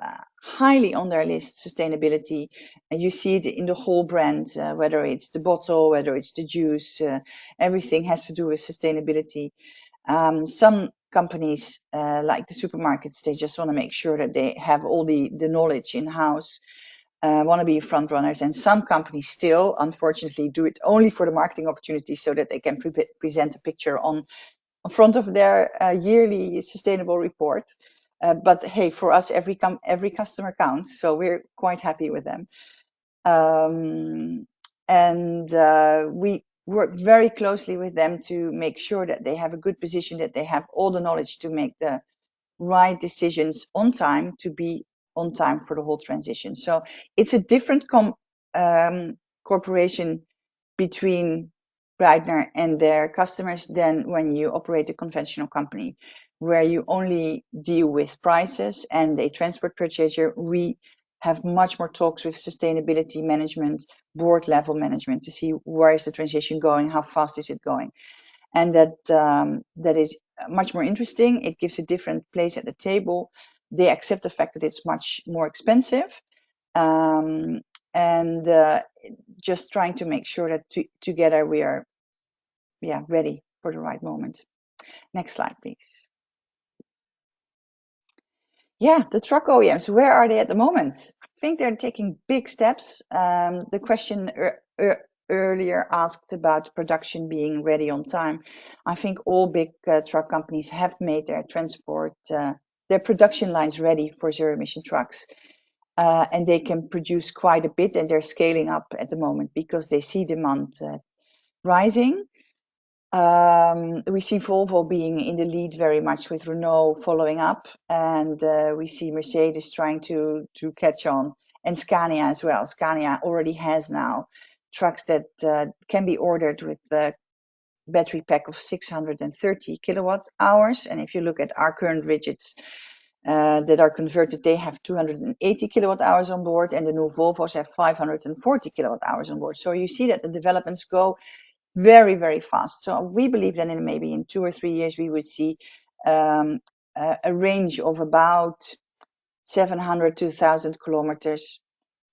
highly on their list sustainability, and you see it in the whole brand, whether it's the bottle, whether it's the juice, everything has to do with sustainability. Some companies like the supermarkets, they just want to make sure that they have all the knowledge in-house. want to be front runners, and some companies still, unfortunately, do it only for the marketing opportunity so that they can present a picture on front of their yearly sustainable report. But hey, for us, every customer counts, so we're quite happy with them. And we work very closely with them to make sure that they have a good position, that they have all the knowledge to make the right decisions on time, to be on time for the whole transition. So it's a different cooperation between Breitner and their customers than when you operate a conventional company, where you only deal with prices and a transport purchaser. We have much more talks with sustainability management, board level management, to see where is the transition going, how fast is it going, and that is much more interesting. It gives a different place at the table. They accept the fact that it's much more expensive, and just trying to make sure that together we are ready for the right moment. Next slide, please. The truck OEMs, where are they at the moment? I think they're taking big steps. The question earlier asked about production being ready on time. I think all big truck companies have made their their production lines ready for zero emission trucks. And they can produce quite a bit, and they're scaling up at the moment because they see demand rising. We see Volvo being in the lead very much, with Renault following up, and we see Mercedes trying to catch on, and Scania as well. Scania already has now trucks that can be ordered with the battery pack of 630 kilowatt hours, and if you look at our current rigids that are converted, they have 280 kilowatt hours on board, and the new Volvos have 540 kilowatt hours on board. So you see that the developments go very, very fast. So we believe that maybe in 2 or 3 years we would see a range of about 700 to 1,000 kilometers.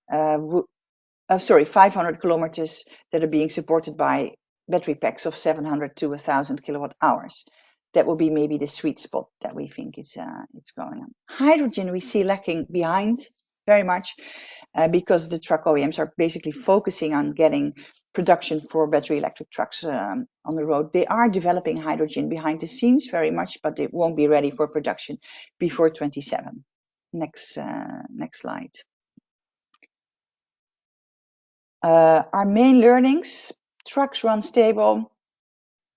500 kilometers that are being supported by battery packs of 700 to 1,000 kilowatt hours. That will be maybe the sweet spot that we think is it's going on. Hydrogen we see lacking behind very much because the truck OEMs are basically focusing on getting production for battery electric trucks on the road. They are developing hydrogen behind the scenes very much, but it won't be ready for production before 27. Next slide. Our main learnings: trucks run stable.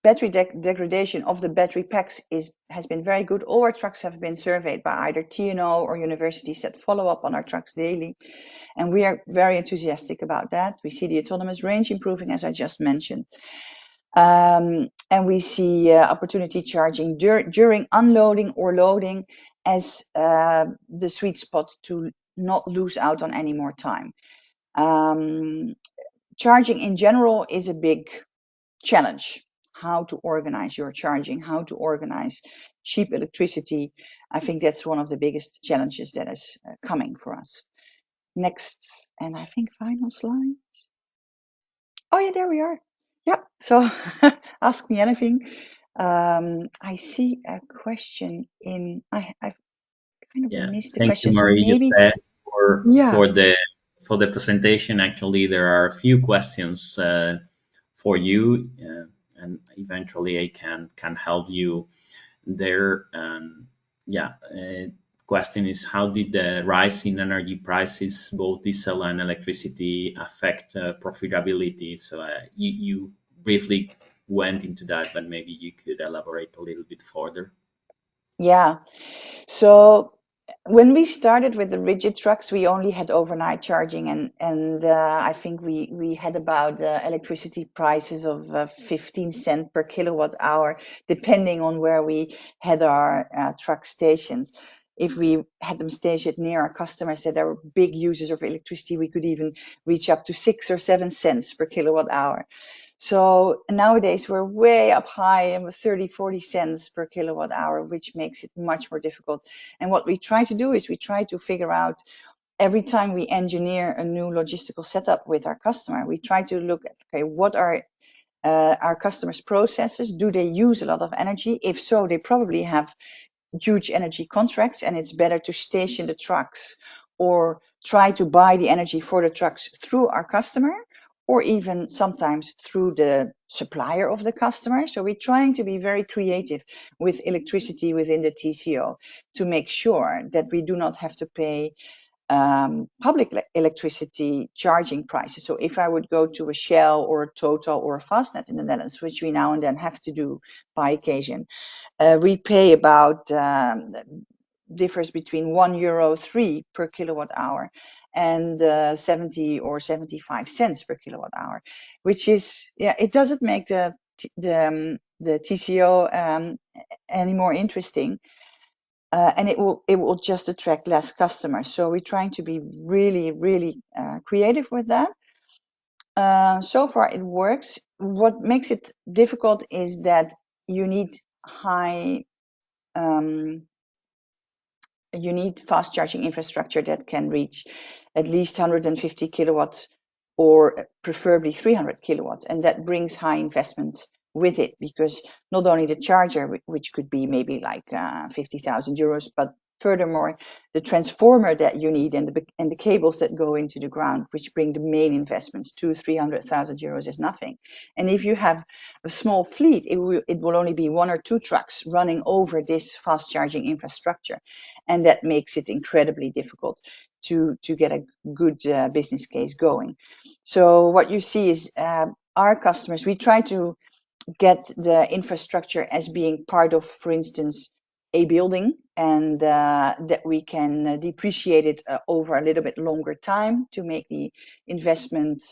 Battery degradation of the battery packs has been very good. All our trucks have been surveyed by either TNO or universities that follow up on our trucks daily, and we are very enthusiastic about that. We see the autonomous range improving, as I just mentioned, and we see opportunity charging during unloading or loading as the sweet spot to not lose out on any more time. Charging in general is a big challenge. How to organize your charging, how to organize cheap electricity. I think that's one of the biggest challenges that is coming for us. Next, and I think final slides. Oh yeah, there we are. Yeah, so ask me anything. I see a question in, I've kind of missed the Thank question. you, So Marie, maybe, for the presentation. Actually, there are a few questions for you, and eventually I can help you there. Question is, how did the rise in energy prices, both diesel and electricity, affect profitability? So you briefly went into that, but maybe you could elaborate a little bit further. Yeah. So when we started with the rigid trucks, we only had overnight charging, and I think we had about electricity prices of 15 cents per kilowatt hour, depending on where we had our truck stations. If we had them stationed near our customers that are big users of electricity, we could even reach up to 6 or 7 cents per kilowatt hour. So nowadays we're way up high and with 30, 40 cents per kilowatt hour, which makes it much more difficult. And what we try to do is we try to figure out, every time we engineer a new logistical setup with our customer, we try to look at, okay, what are our customers' processes? Do they use a lot of energy? If so, they probably have huge energy contracts, and it's better to station the trucks or try to buy the energy for the trucks through our customer, or even sometimes through the supplier of the customer. So we're trying to be very creative with electricity within the TCO to make sure that we do not have to pay public electricity charging prices. So if I would go to a Shell or a Total or a Fastnet in the Netherlands, which we now and then have to do by occasion, we pay about differs between €1.03 per kilowatt hour and 70 or 75 cents per kilowatt hour, which is, yeah, it doesn't make the TCO any more interesting. And it will just attract less customers. So we're trying to be really creative with that. So far it works. What makes it difficult is that you need fast charging infrastructure that can reach at least 150 kilowatts or preferably 300 kilowatts. And that brings high investments with it, because not only the charger, which could be maybe like 50,000 euros, but furthermore, the transformer that you need and the cables that go into the ground, which bring the main investments, 200,000-300,000 euros is nothing. And if you have a small fleet, it will only be 1 or 2 trucks running over this fast charging infrastructure. And that makes it incredibly difficult to get a good business case going. So what you see is our customers, we try to get the infrastructure as being part of, for instance, a building, and that we can depreciate it over a little bit longer time to make the investment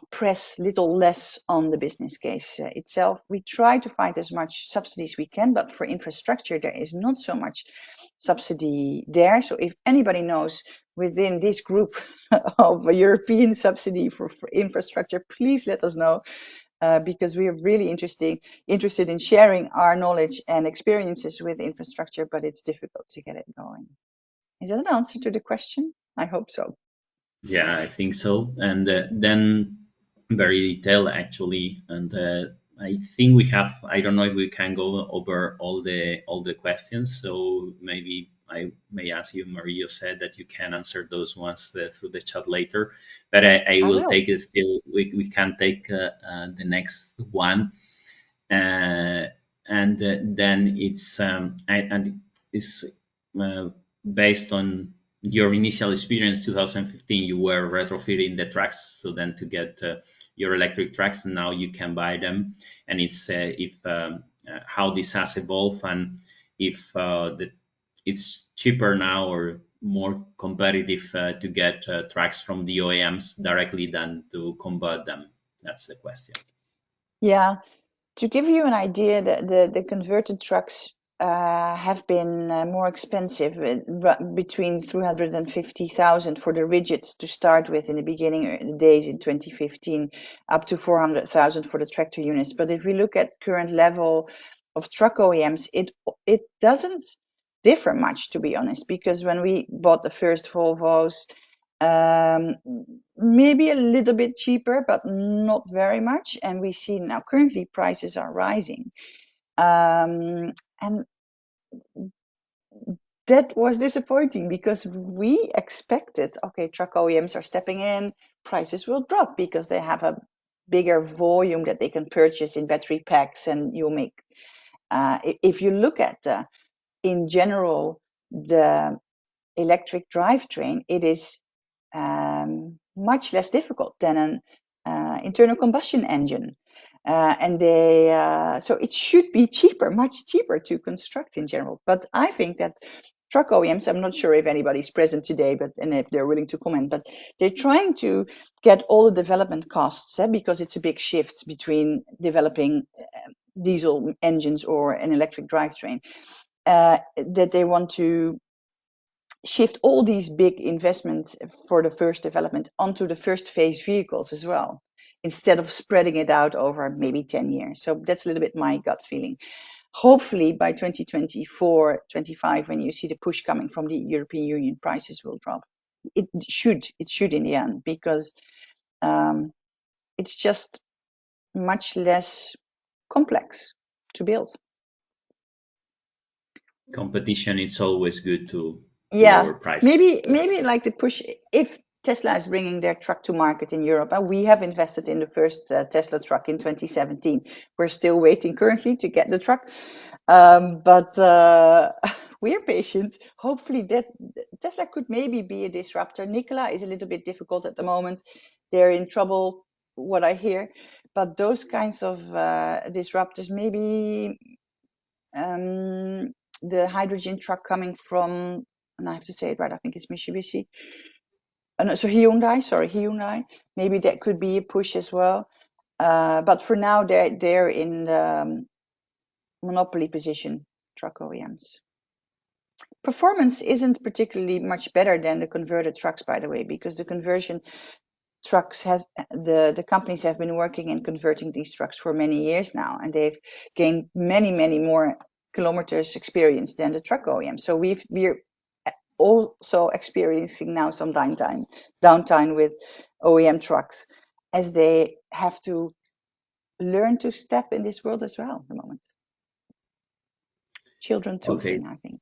press little less on the business case itself. We try to find as much subsidies we can, but for infrastructure there is not so much subsidy there. So if anybody knows within this group of a European subsidy for infrastructure, please let us know. Because we are really interested in sharing our knowledge and experiences with infrastructure, but it's difficult to get it going. Is that an answer to the question? I hope so. Yeah, I think so. And then very detailed actually. And I think we have, I don't know if we can go over all the questions. So maybe I may ask you, Maria said that you can answer those ones through the chat later, but I will take it still. We can take the next one. And then it's based on your initial experience, 2015, you were retrofitting the trucks, so then to get your electric trucks, and now you can buy them. And it's how this has evolved, and if it's cheaper now or more competitive to get trucks from the OEMs directly than to convert them. That's the question. Yeah. To give you an idea, the converted trucks have been more expensive, between 350,000 for the rigids to start with in the beginning days in 2015, up to 400,000 for the tractor units. But if we look at current level of truck OEMs, it doesn't differ much, to be honest, because when we bought the first Volvos, maybe a little bit cheaper, but not very much. And we see now currently prices are rising. And that was disappointing because we expected, okay, truck OEMs are stepping in, prices will drop because they have a bigger volume that they can purchase in battery packs, and you'll make, if you look at in general, the electric drivetrain, it is much less difficult than an internal combustion engine. So it should be cheaper, much cheaper to construct in general. But I think that truck OEMs, I'm not sure if anybody's present today, and if they're willing to comment, but they're trying to get all the development costs, because it's a big shift between developing diesel engines or an electric drivetrain, that they want to shift all these big investments for the first development onto the first phase vehicles as well, instead of spreading it out over maybe 10 years. So that's a little bit my gut feeling. Hopefully by 2024, 25, when you see the push coming from the European Union, prices will drop. It should in the end, because it's just much less complex to build. Competition, it's always good to lower price. maybe like the push if Tesla is bringing their truck to market in Europe. And we have invested in the first Tesla truck in 2017. We're still waiting currently to get the truck, but we're patient. Hopefully, that Tesla could maybe be a disruptor. Nikola is a little bit difficult at the moment. They're in trouble, what I hear. But those kinds of disruptors, maybe the hydrogen truck coming from, and I have to say it right, I think it's Mitsubishi. No, so Hyundai. Maybe that could be a push as well. But for now, they're in the monopoly position, truck OEMs. Performance isn't particularly much better than the converted trucks, by the way, because the conversion trucks the companies have been working in converting these trucks for many years now, and they've gained many more kilometers experience than the truck OEM. So we're also experiencing now some downtime with OEM trucks, as they have to learn to step in this world as well at the moment. Children too thing, I think.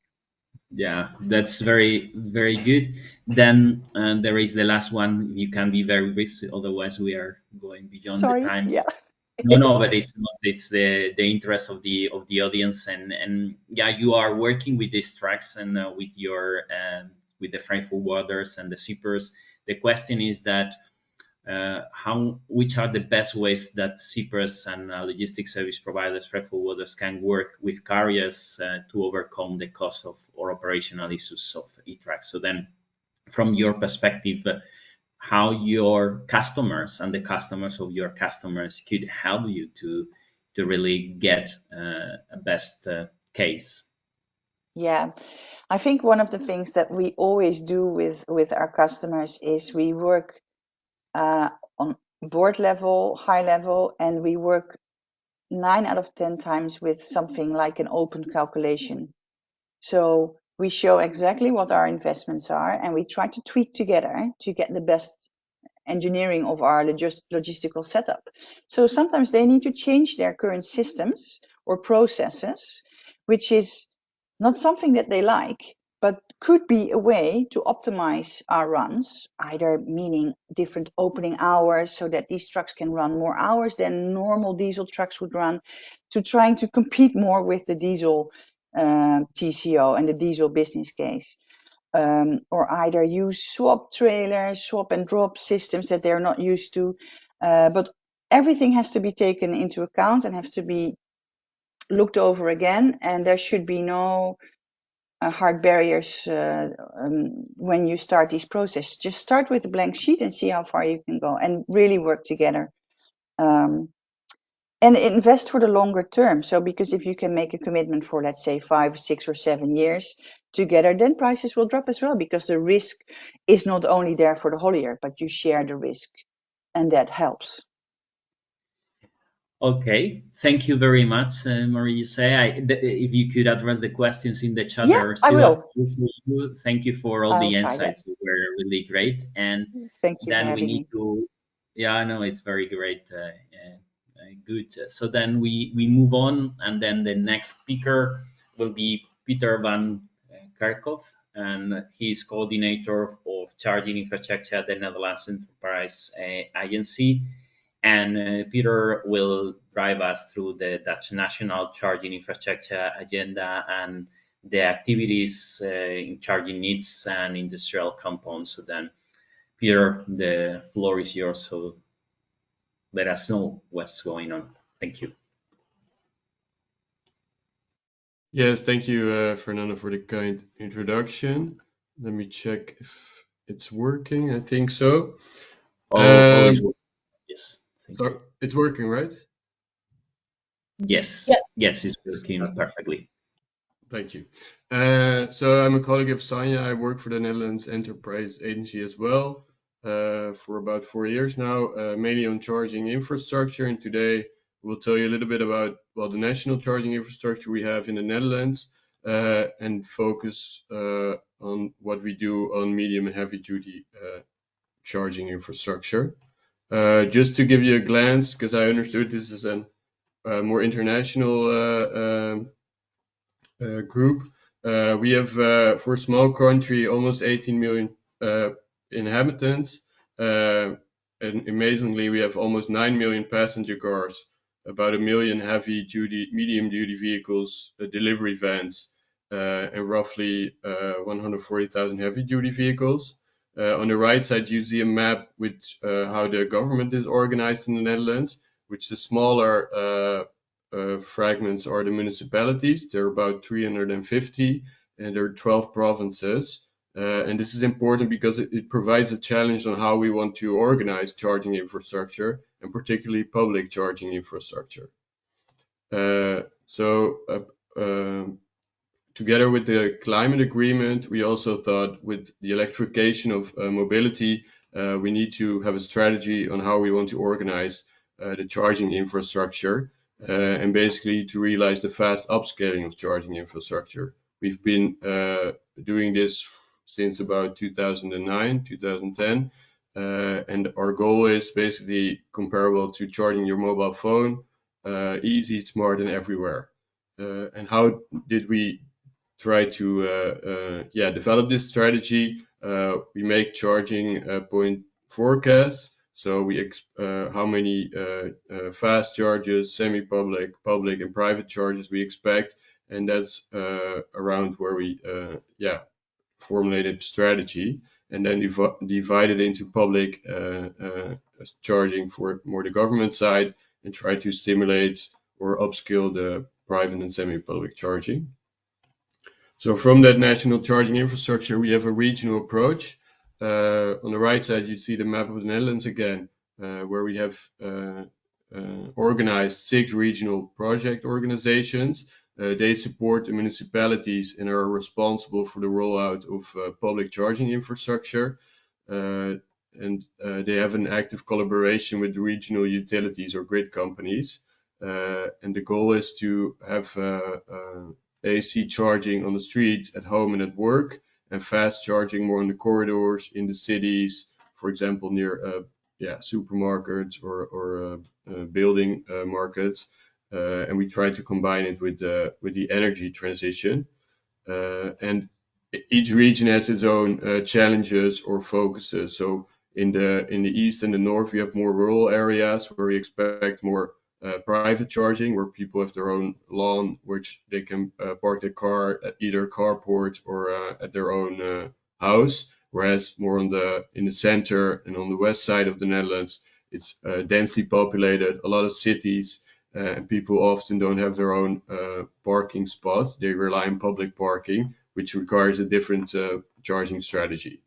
Yeah, that's very good. Then there is the last one. You can be very brief, otherwise we are going beyond the time. Yeah. No, but it's not. It's the interest of the audience, and yeah, you are working with these tracks and with your with the freight forwarders and the shippers. The question is that which are the best ways that shippers and logistics service providers, freight forwarders, can work with carriers to overcome the cost of or operational issues of e-trucks. So then, from your perspective, how your customers and the customers of your customers could help you to really get a best case. Yeah, I think one of the things that we always do with our customers is we work on board level, high level, and we work 9 out of 10 times with something like an open calculation. So we show exactly what our investments are, and we try to tweak together to get the best engineering of our logistical setup. So sometimes they need to change their current systems or processes, which is not something that they like, but could be a way to optimize our runs, either meaning different opening hours so that these trucks can run more hours than normal diesel trucks would run, to trying to compete more with the diesel TCO and the diesel business case. Or either use swap trailers, swap and drop systems that they're not used to. But everything has to be taken into account and has to be looked over again. And there should be no hard barriers when you start these processes. Just start with a blank sheet and see how far you can go, and really work together. And invest for the longer term. So because if you can make a commitment for, let's say, 5, 6, or 7 years together, then prices will drop as well, because the risk is not only there for the haulier, but you share the risk, and that helps. Okay, thank you very much, Marie-José. If you could address the questions in the chat, Yeah, there are I still will. a few for you. Thank you for all I'll the try that. insights. They were really great. And Thank you for then we having need me. to, yeah, I know it's very great. Good. So then we move on, and then the next speaker will be Peter van Kerkhoff, and he's coordinator of charging infrastructure at the Netherlands Enterprise Agency. And Peter will drive us through the Dutch national charging infrastructure agenda and the activities in charging needs and industrial compounds. So then, Peter, the floor is yours. So let us know what's going on. Thank you. Yes, thank you, Fernando, for the kind introduction. Let me check if it's working. I think so. Yes. So it's working, right? Yes, it's working perfectly. Thank you. So I'm a colleague of Sanja. I work for the Netherlands Enterprise Agency as well for about 4 years now, mainly on charging infrastructure. And today we'll tell you a little bit about, well, the national charging infrastructure we have in the Netherlands and focus on what we do on medium and heavy duty charging infrastructure. Just to give you a glance, because I understood this is a more international group. We have, for a small country, almost 18 million inhabitants. And amazingly, we have almost 9 million passenger cars, about 1 million heavy-duty, medium-duty vehicles, delivery vans, and roughly 140,000 heavy-duty vehicles. On the right side, you see a map with how the government is organized in the Netherlands, which the smaller fragments are the municipalities. There are about 350, and there are 12 provinces. And this is important because it provides a challenge on how we want to organize charging infrastructure, and particularly public charging infrastructure. Together with the climate agreement, we also thought with the electrification of mobility, we need to have a strategy on how we want to organize the charging infrastructure, and basically to realize the fast upscaling of charging infrastructure. We've been doing this since about 2009, 2010, and our goal is basically comparable to charging your mobile phone, easy, smart, and everywhere. And how did we try to develop this strategy? We make charging point forecasts. So we how many fast charges, semi-public, public, and private charges we expect, and that's around where we formulated strategy, and then divide it into public charging for more the government side, and try to stimulate or upskill the private and semi-public charging. So from that national charging infrastructure, we have a regional approach. On the right side, you see the map of the Netherlands again, where we have organized 6 regional project organizations. They support the municipalities and are responsible for the rollout of public charging infrastructure. And they have an active collaboration with regional utilities or grid companies. And the goal is to have AC charging on the streets, at home and at work, and fast charging more on the corridors in the cities, for example, near supermarkets or building markets. And we try to combine it with the energy transition. And each region has its own challenges or focuses. So in the east and the north, we have more rural areas where we expect more private charging, where people have their own lawn, which they can park their car at either carport or at their own house. Whereas more in the center and on the west side of the Netherlands, it's densely populated, a lot of cities, and people often don't have their own parking spot. They rely on public parking, which requires a different charging strategy.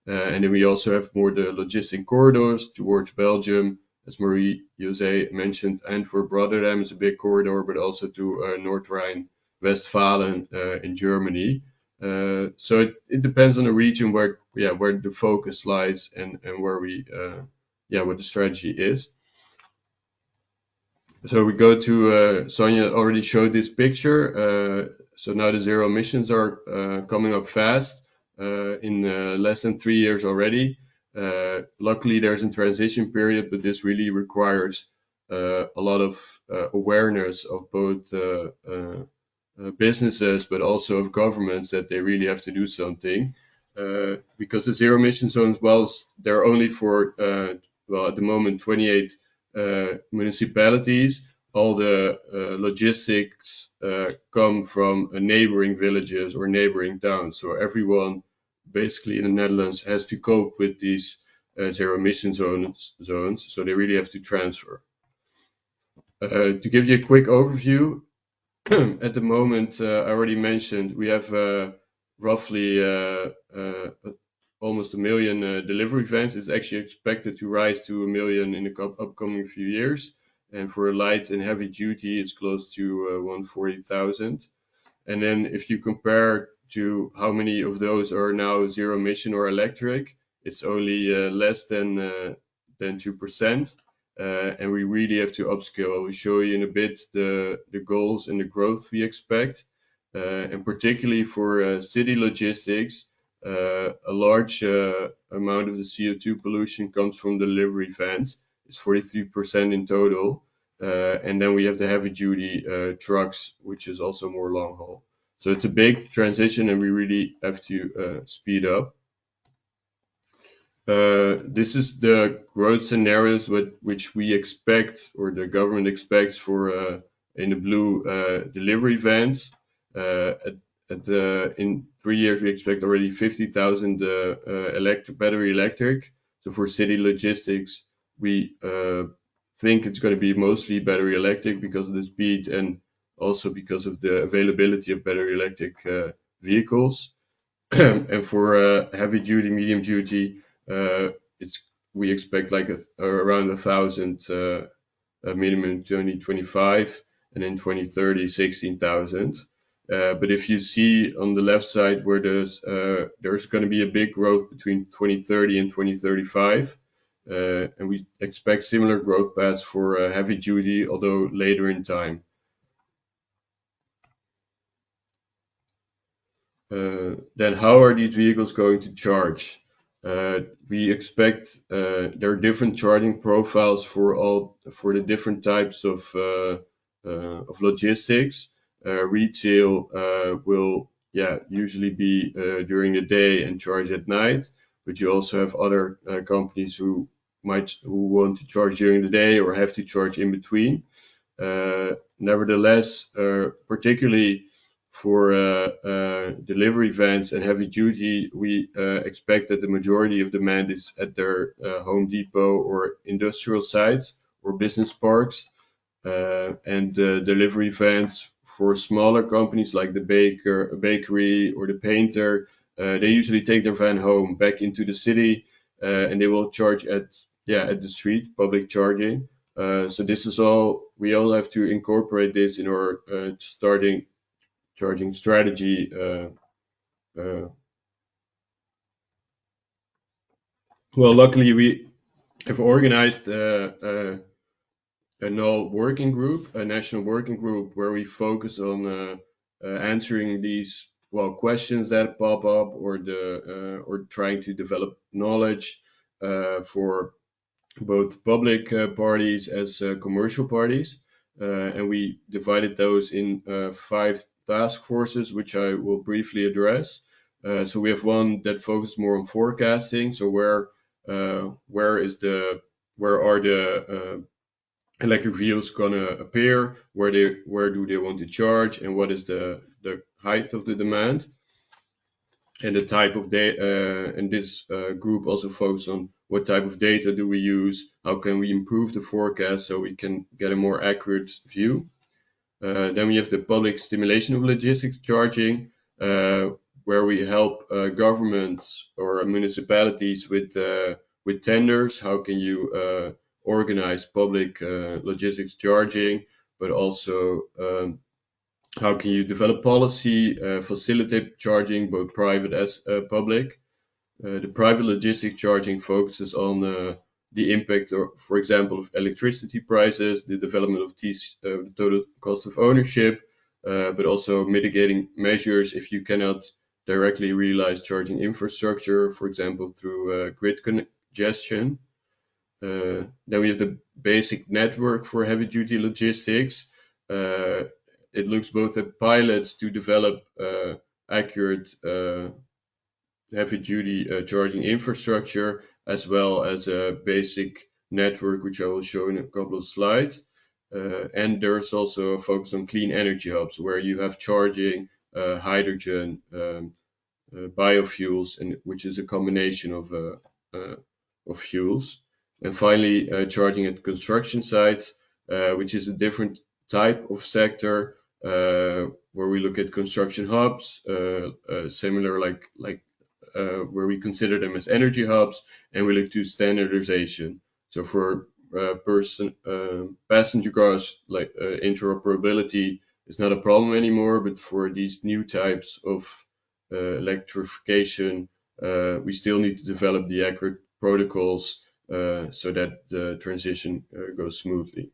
And then we also have more the logistic corridors towards Belgium. As Marie-José mentioned, Antwerp, Rotterdam is a big corridor, but also to North Rhine-Westphalen in Germany. So it depends on the region where the focus lies and where what the strategy is. So we go to Sonja already showed this picture. So now the zero emissions are coming up fast in less than 3 years already. Luckily, there's a transition period, but this really requires a lot of awareness of both businesses, but also of governments, that they really have to do something. Because the zero emission zones, they're only for, at the moment, 28 municipalities. All the logistics come from neighboring villages or neighboring towns. So everyone basically in the Netherlands has to cope with these zero emission zones. So they really have to transfer. To give you a quick overview, at the moment, I already mentioned, we have roughly almost 1 million delivery vans. It's actually expected to rise to 1 million in the upcoming few years. And for light and heavy duty, it's close to 140,000. And then if you compare to how many of those are now zero emission or electric, it's only less than 2%. And we really have to upscale. I will show you in a bit the goals and the growth we expect. And particularly for city logistics, a large amount of the CO2 pollution comes from delivery vans. It's 43% in total. And then we have the heavy duty trucks, which is also more long haul. So it's a big transition, and we really have to speed up. This is the growth scenarios which we expect, or the government expects, for in the blue delivery vans. In 3 years, we expect already 50,000 battery electric. So for city logistics, we think it's going to be mostly battery electric because of the speed and also because of the availability of battery electric vehicles. And for heavy duty, medium duty, we expect like around 1,000 minimum in 2025, and in 2030 16,000. But if you see on the left side where there's going to be a big growth between 2030 and 2035, and we expect similar growth paths for heavy duty, although later in time. Then how are these vehicles going to charge? We expect there are different charging profiles for the different types of logistics. Retail will usually be during the day and charge at night, but you also have other companies who want to charge during the day or have to charge in between. Nevertheless, particularly for delivery vans and heavy duty, we expect that the majority of demand is at their Home Depot or industrial sites or business parks. And delivery vans for smaller companies like the bakery or the painter, they usually take their van home back into the city, and they will charge at the street, public charging. So this is we all have to incorporate this in our starting charging strategy. Well, luckily we have organized a national working group where we focus on answering these questions that pop up, or trying to develop knowledge for both public parties as commercial parties. And we divided those in 5 task forces, which I will briefly address. So we have one that focuses more on forecasting. So where are the electric vehicles gonna appear? Where do they want to charge? And what is the height of the demand? And the type of data, and this group also focuses on what type of data do we use, how can we improve the forecast so we can get a more accurate view. Then we have the public stimulation of logistics charging, where we help governments or municipalities with tenders. How can you organize public logistics charging, but also how can you develop policy, facilitate charging, both private as public. The private logistic charging focuses on the impact, for example, of electricity prices, the development of the total cost of ownership, but also mitigating measures if you cannot directly realize charging infrastructure, for example, through grid congestion. Then we have the basic network for heavy-duty logistics. It looks both at pilots to develop accurate heavy-duty charging infrastructure, as well as a basic network, which I will show in a couple of slides. And there's also a focus on clean energy hubs, where you have charging, hydrogen, biofuels, and which is a combination of fuels. And finally, charging at construction sites, which is a different type of sector, where we look at construction hubs, similar like where we consider them as energy hubs, and we look to standardization. So for passenger cars, like interoperability is not a problem anymore, but for these new types of electrification, we still need to develop the accurate protocols so that the transition goes smoothly.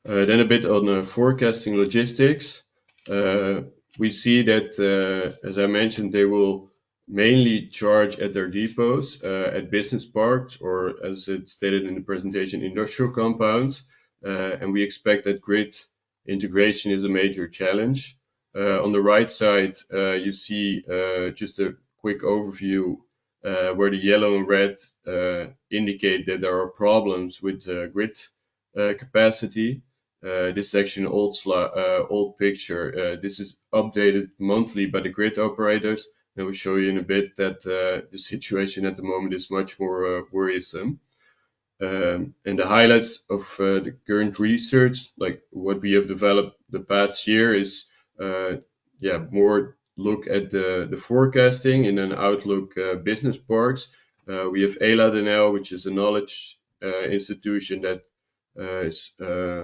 Then a bit on forecasting logistics. We see that, as I mentioned, they will mainly charge at their depots, at business parks, or as it's stated in the presentation, industrial compounds. And we expect that grid integration is a major challenge. On the right side, you see just a quick overview where the yellow and red indicate that there are problems with grid capacity. This is actually an old picture. This is updated monthly by the grid operators. And we'll show you in a bit that the situation at the moment is much more worrisome. And the highlights of the current research, like what we have developed the past year, is more look at the forecasting in an Outlook business parks. We have ELADNL, which is a knowledge institution that is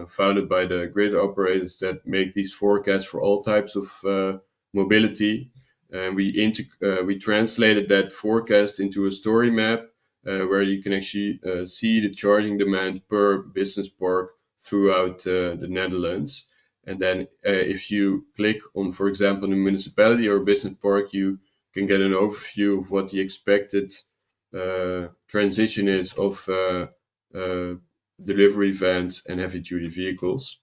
founded by the grid operators that make these forecasts for all types of mobility. And we translated that forecast into a story map where you can actually see the charging demand per business park throughout the Netherlands. And then if you click on, for example, a municipality or a business park, you can get an overview of what the expected transition is of delivery vans and heavy-duty vehicles.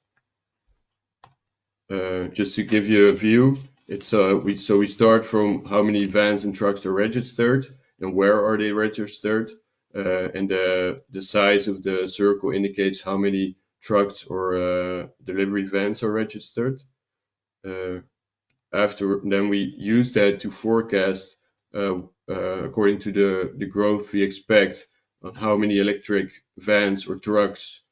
Just to give you a view, it's we start from how many vans and trucks are registered and where are they registered, and the size of the circle indicates how many trucks or delivery vans are registered. After then we use that to forecast according to the growth we expect on how many electric vans or trucks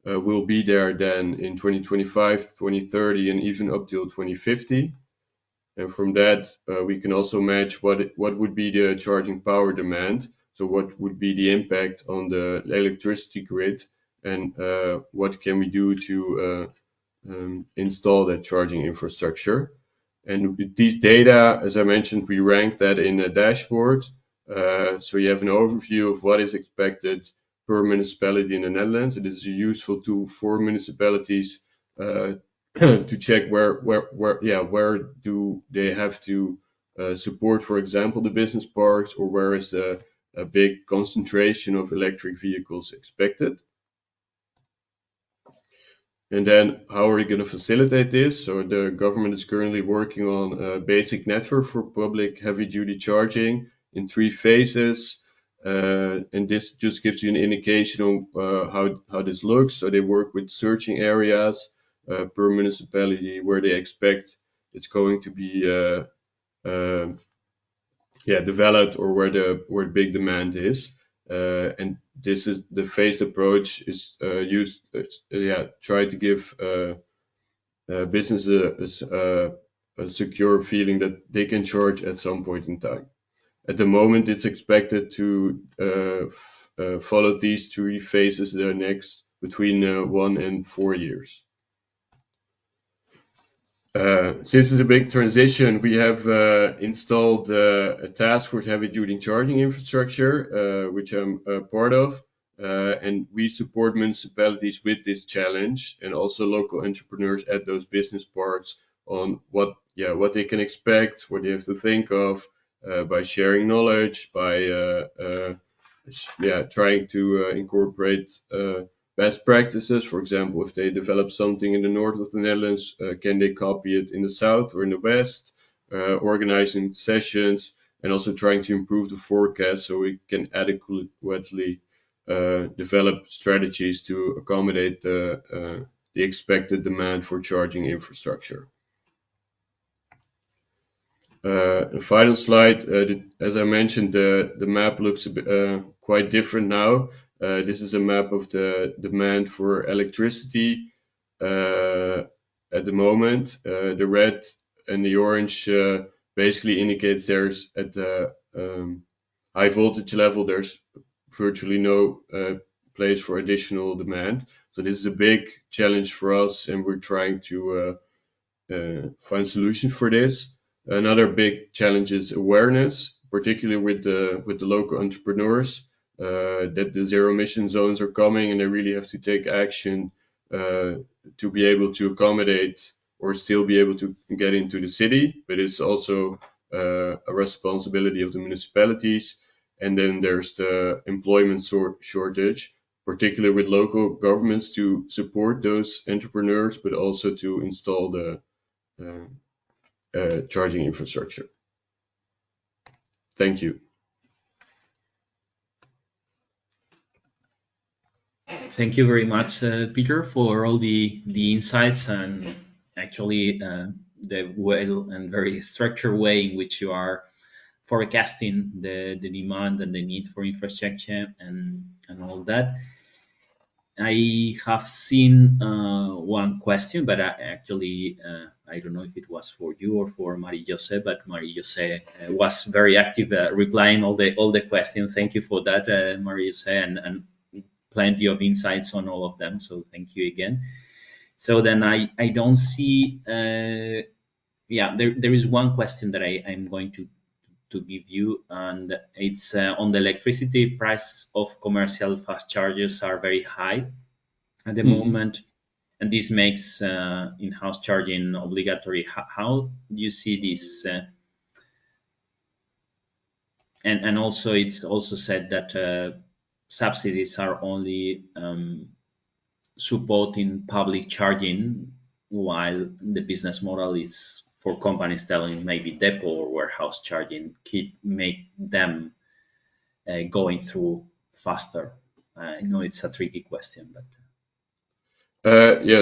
will be there then in 2025, 2030, and even up till 2050. And from that, we can also match what would be the charging power demand. So what would be the impact on the electricity grid, and what can we do to install that charging infrastructure. And with these data, as I mentioned, we rank that in a dashboard. So you have an overview of what is expected per municipality in the Netherlands. It is a useful tool for municipalities to check where do they have to support, for example, the business parks, or where is a big concentration of electric vehicles expected. And then how are we going to facilitate this? So the government is currently working on a basic network for public heavy-duty charging in 3 phases. And this just gives you an indication of how this looks. So they work with searching areas per municipality where they expect it's going to be developed, or where big demand is. And this is the phased approach is used. Try to give businesses a secure feeling that they can charge at some point in time. At the moment, it's expected to follow these 3 phases the next between 1 and 4 years. Since it's a big transition, we have installed a task force heavy-duty charging infrastructure, which I'm a part of, and we support municipalities with this challenge, and also local entrepreneurs at those business parks on what they can expect, what they have to think of, by sharing knowledge, by trying to incorporate best practices. For example, if they develop something in the north of the Netherlands, can they copy it in the south or in the west? Organizing sessions, and also trying to improve the forecast so we can adequately develop strategies to accommodate the expected demand for charging infrastructure. The final slide, as I mentioned, the map looks a bit, quite different now. This is a map of the demand for electricity at the moment. The red and the orange basically indicates there's at the high voltage level, there's virtually no place for additional demand. So this is a big challenge for us, and we're trying to find solutions for this. Another big challenge is awareness, particularly with the local entrepreneurs, that the zero emission zones are coming, and they really have to take action to be able to accommodate or still be able to get into the city. But it's also a responsibility of the municipalities. And then there's the employment shortage. particularly with local governments to support those entrepreneurs, but also to install the charging infrastructure. Thank you. Thank you very much, Peter, for all the insights and actually the well and very structured way in which you are forecasting the demand and the need for infrastructure and all that. I have seen one question, but I don't know if it was for you or for Marie-José, but Marie-José was very active replying all the questions. Thank you for that, Marie-José, and plenty of insights on all of them. So thank you again. So then I don't see, there is one question that I'm going to give you, and it's on the electricity prices of commercial fast chargers are very high at the moment, and this makes in-house charging obligatory. How do you see this? And also, it's also said that subsidies are only supporting public charging, while the business model is for companies telling maybe depot or warehouse charging, make them going through faster. I know it's a tricky question, but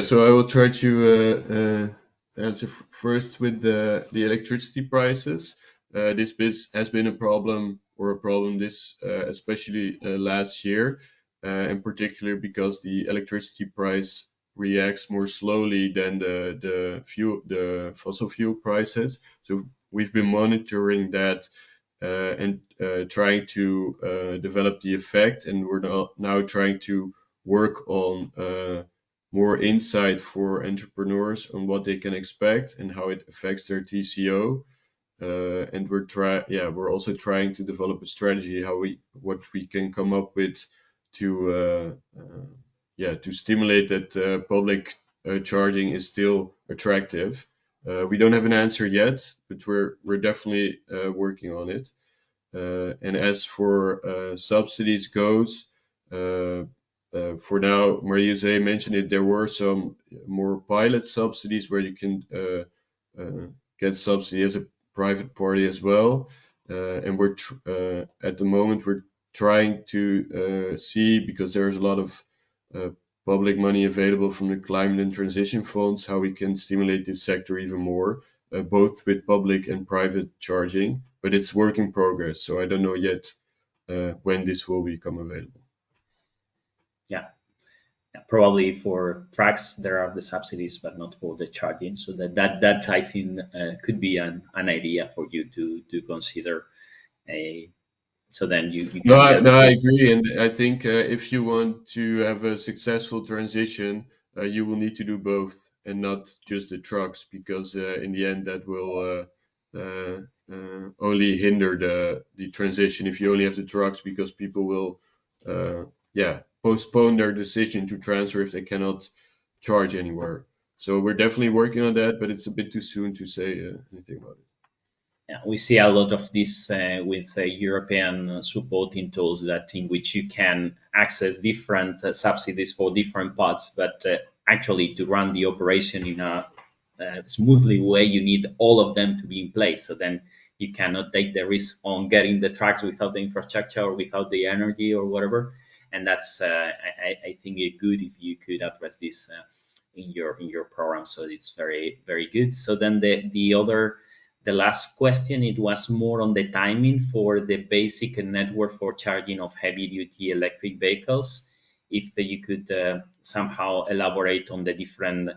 so I will try to answer first with the electricity prices. This has been a problem this especially last year, in particular because the electricity price reacts more slowly than the fossil fuel prices. So we've been monitoring that and trying to develop the effect, and we're now trying to work on more insight for entrepreneurs on what they can expect and how it affects their TCO. And we're also trying to develop a strategy what we can come up with to stimulate that public charging is still attractive. We don't have an answer yet, but we're definitely working on it. And as for subsidies goes, for now, Marie-José mentioned it, there were some more pilot subsidies where you can get subsidy as a private party as well. And at the moment, we're trying to see, because there's a lot of public money available from the climate and transition funds, how we can stimulate this sector even more, both with public and private charging. But it's work in progress, so I don't know yet when this will become available. Yeah, probably for trucks there are the subsidies, but not for the charging. So that I think could be an idea for you to consider. So then you can No, I agree, and I think if you want to have a successful transition, you will need to do both and not just the trucks, because in the end that will only hinder the transition if you only have the trucks, because people will postpone their decision to transfer if they cannot charge anywhere. So we're definitely working on that, but it's a bit too soon to say anything about it. Yeah, we see a lot of this with European supporting tools in which you can access different subsidies for different parts, but actually to run the operation in a smoothly way, you need all of them to be in place. So then you cannot take the risk on getting the trucks without the infrastructure or without the energy or whatever. And that's I think it's good if you could address this in your program. So it's very, very good. So then the last question, it was more on the timing for the basic network for charging of heavy-duty electric vehicles. If you could somehow elaborate on the different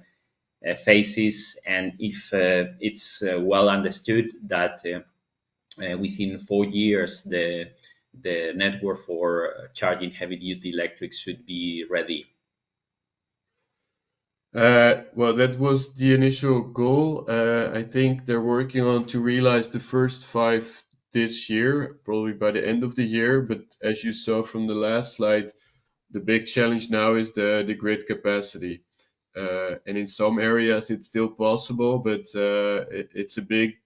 phases, and if it's well understood that within 4 years the network for charging heavy-duty electric should be ready. Well, that was the initial goal. I think they're working on to realize the first 5 this year, probably by the end of the year. But as you saw from the last slide, the big challenge now is the grid capacity. And in some areas it's still possible, but it's a big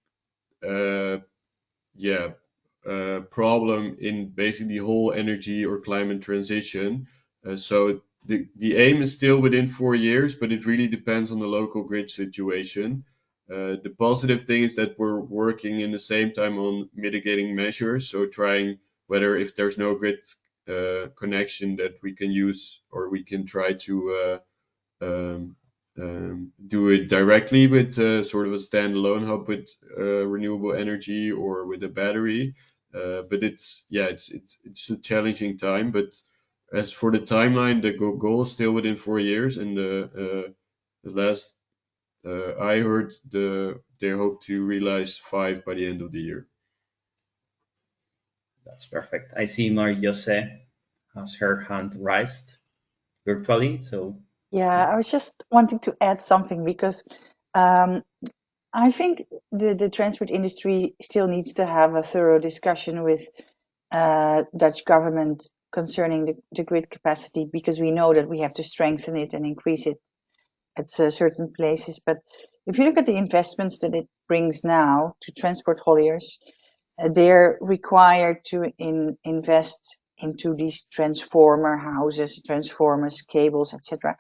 problem in basically the whole energy or climate transition. So the aim is still within 4 years, but it really depends on the local grid situation. The positive thing is that we're working in the same time on mitigating measures, so trying whether if there's no grid connection that we can use, or we can try to do it directly with sort of a standalone hub with renewable energy or with a battery. But it's a challenging time. But as for the timeline, the goal is still within 4 years, and the last I heard they hope to realize 5 by the end of the year. That's perfect. I see Marie Jose has her hand raised virtually. So Yeah, I was just wanting to add something because um, I think the transport industry still needs to have a thorough discussion with Dutch government concerning the grid capacity, because we know that we have to strengthen it and increase it at certain places. But if you look at the investments that it brings now to transport hauliers, they're required to invest into these transformer houses, transformers, cables, etc.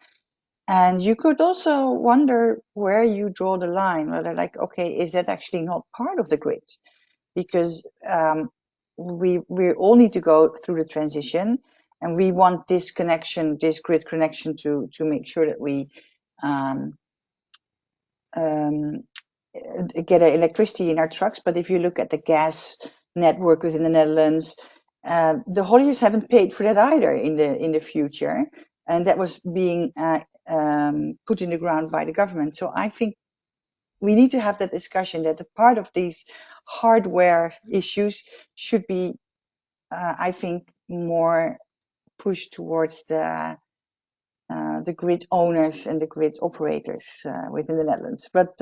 And you could also wonder where you draw the line, whether like, okay, is that actually not part of the grid? Because we all need to go through the transition, and we want this connection, this grid connection, to make sure that we um, um, get electricity in our trucks. But if you look at the gas network within the Netherlands, the hauliers haven't paid for that either in the future, and that was being put in the ground by the government. So I think we need to have that discussion, that a part of these hardware issues should be, I think, more pushed towards the grid owners and the grid operators within the Netherlands. But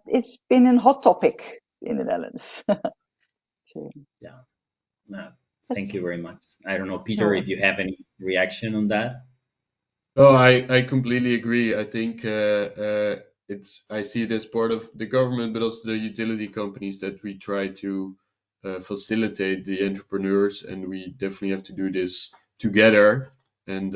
it's been a hot topic in the Netherlands. So yeah, no, thank you that's very much. I don't know, Peter, no. if you have any reaction on that. Oh, I completely agree. I think I see it as part of the government, but also the utility companies, that we try to facilitate the entrepreneurs, and we definitely have to do this together. And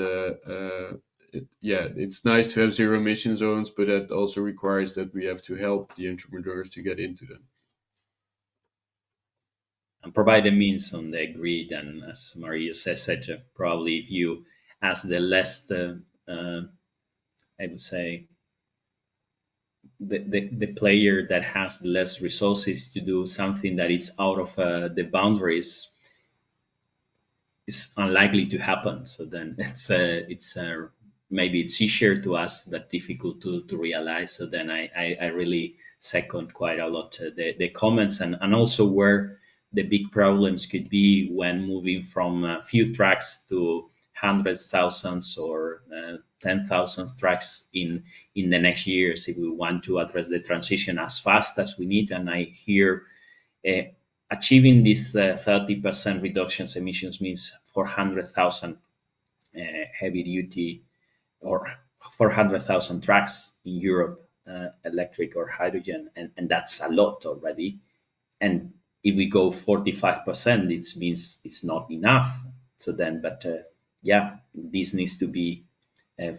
it's nice to have zero emission zones, but that also requires that we have to help the entrepreneurs to get into them. And provide a means on the grid. And as Maria said, probably if you ask the less, I would say, the player that has less resources to do something that is out of the boundaries, is unlikely to happen. So then it's maybe it's easier to ask but difficult to realize. So then I really second quite a lot the comments, and also where the big problems could be when moving from a few tracks to hundreds, thousands, or 10,000 tracks in the next years, if we want to address the transition as fast as we need. And I hear uh, achieving this 30% reductions emissions means 400,000 heavy duty, or 400,000 trucks in Europe, electric or hydrogen, and that's a lot already. And if we go 45%, it means it's not enough. So then, but this needs to be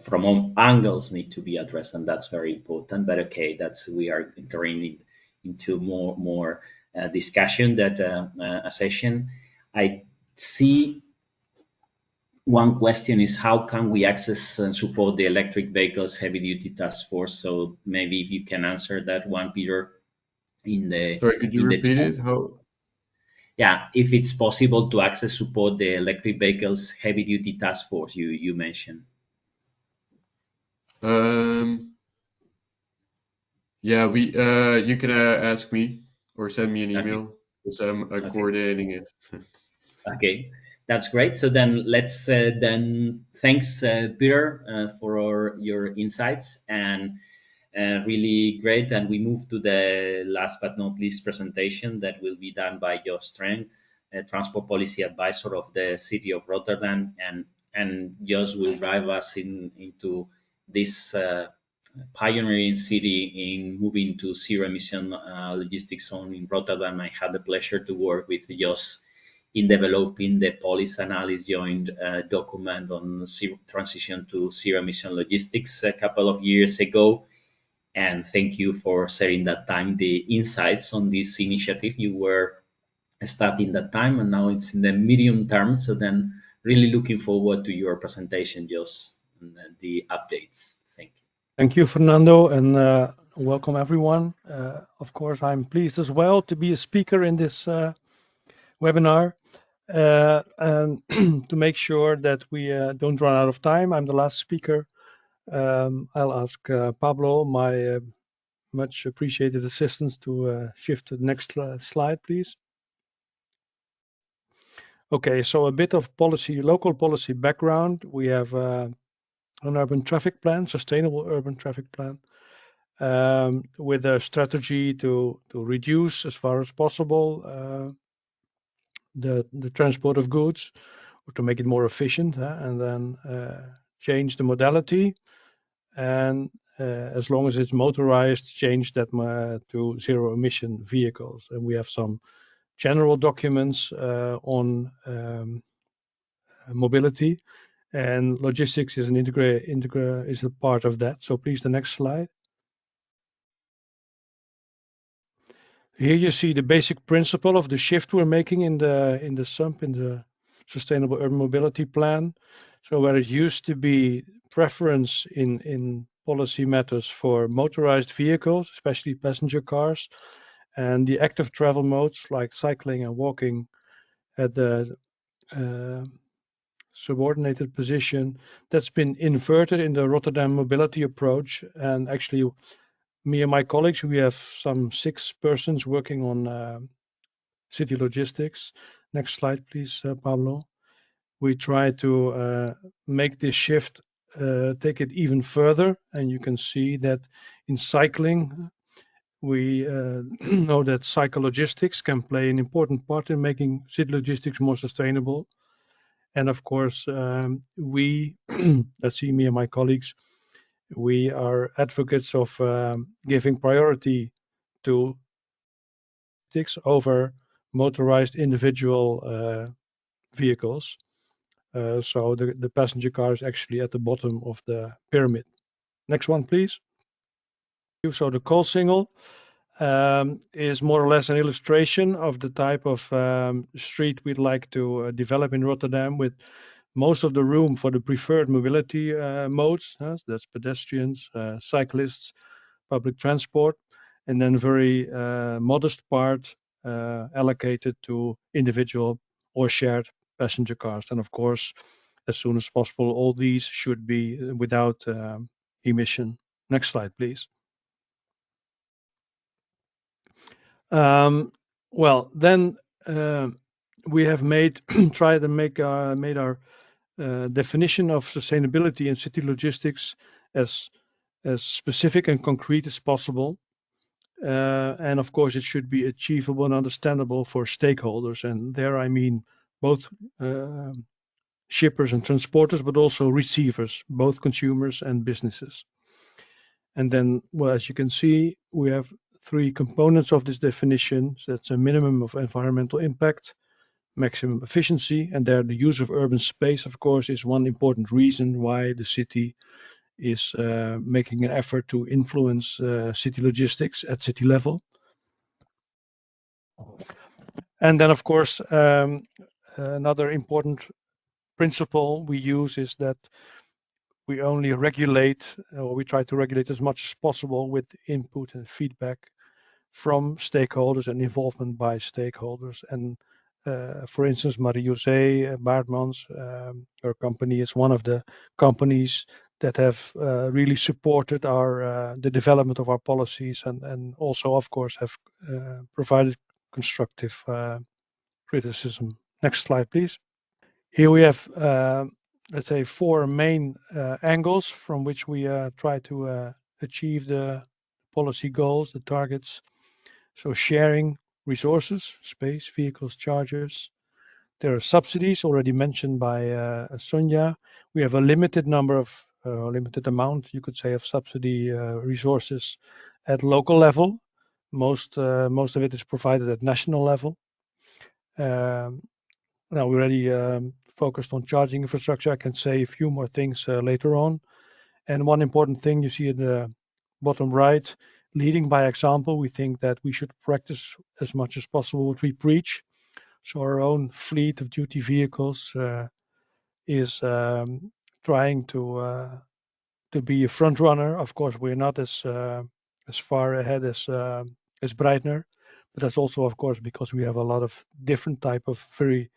from all angles need to be addressed, and that's very important. But okay, we are entering into more discussion that a session. I see one question is how can we access and support the electric vehicles heavy duty task force? So maybe if you can answer that one, Peter, in the Sorry, could you in the repeat chat. it? How? Yeah, if it's possible to access support the electric vehicles heavy duty task force you mentioned. Yeah, you can ask me or send me an Okay. email, because I'm Okay. coordinating it. Okay, that's great. So then let's thanks Peter for your insights, and really great. And we move to the last but not least presentation that will be done by Josh Strang, Transport Policy Advisor of the City of Rotterdam, and Josh will drive us into this pioneering city in moving to zero emission logistics zone in Rotterdam. I had the pleasure to work with Josh in developing the policy analysis joint document on transition to zero emission logistics a couple of years ago. And thank you for sharing that time the insights on this initiative. You were starting that time, and now it's in the medium term. So then, really looking forward to your presentation, Jos, and the updates. Thank you. Thank you, Fernando, and welcome everyone. Of course, I'm pleased as well to be a speaker in this webinar. And to make sure that we don't run out of time, I'm the last speaker. I'll ask Pablo, my much appreciated assistance, to shift to the next slide, please. Okay, so a bit of policy, local policy background. We have an urban traffic plan, sustainable urban traffic plan, with a strategy to reduce as far as possible the transport of goods, or to make it more efficient, and then change the modality, and as long as it's motorized, change that to zero emission vehicles. And we have some general documents on mobility, and logistics is is a part of that. So please, the next slide. Here you see the basic principle of the shift we're making in the SUMP, in the Sustainable Urban Mobility Plan. So where it used to be preference in policy matters for motorized vehicles, especially passenger cars, and the active travel modes like cycling and walking at the subordinated position, that's been inverted in the Rotterdam mobility approach. And actually, me and my colleagues, we have some 6 persons working on city logistics. Next slide, please, Pablo. We try to make this shift, take it even further, and you can see that in cycling, we know that cyclo-logistics can play an important part in making city logistics more sustainable. And of course, we, let's see, me and my colleagues, we are advocates of giving priority to logistics over motorized individual vehicles. So the passenger car is actually at the bottom of the pyramid. Next one, please. So the coal single is more or less an illustration of the type of street we'd like to develop in Rotterdam, with most of the room for the preferred mobility modes. That's pedestrians, cyclists, public transport, and then very modest part allocated to individual or shared passenger cars. And of course, as soon as possible, all these should be without emission. Next slide, please. Well, then we have made tried to make made our definition of sustainability in city logistics as specific and concrete as possible. And of course, it should be achievable and understandable for stakeholders. And there I mean both shippers and transporters, but also receivers, both consumers and businesses. And then, well, as you can see, we have 3 components of this definition. So that's a minimum of environmental impact, maximum efficiency, and there the use of urban space, of course, is one important reason why the city is making an effort to influence city logistics at city level. And then, of course, another important principle we use is that we only regulate, or we try to regulate as much as possible with input and feedback from stakeholders and involvement by stakeholders. And for instance, Marie-José Baartmans, her company is one of the companies that have really supported our the development of our policies, and also, of course, have provided constructive criticism. Next slide, please. Here we have, let's say, 4 main angles from which we try to achieve the policy goals, the targets. So sharing resources, space, vehicles, chargers. There are subsidies already mentioned by Sonja. We have a limited number of, limited amount, you could say, of subsidy resources at local level. Most of it is provided at national level. Now we already focused on charging infrastructure. I can say a few more things later on. And one important thing you see in the bottom right, leading by example. We think that we should practice as much as possible what we preach. So our own fleet of duty vehicles is trying to be a front runner. Of course, we're not as far ahead as Breitner, but that's also, of course, because we have a lot of different type of very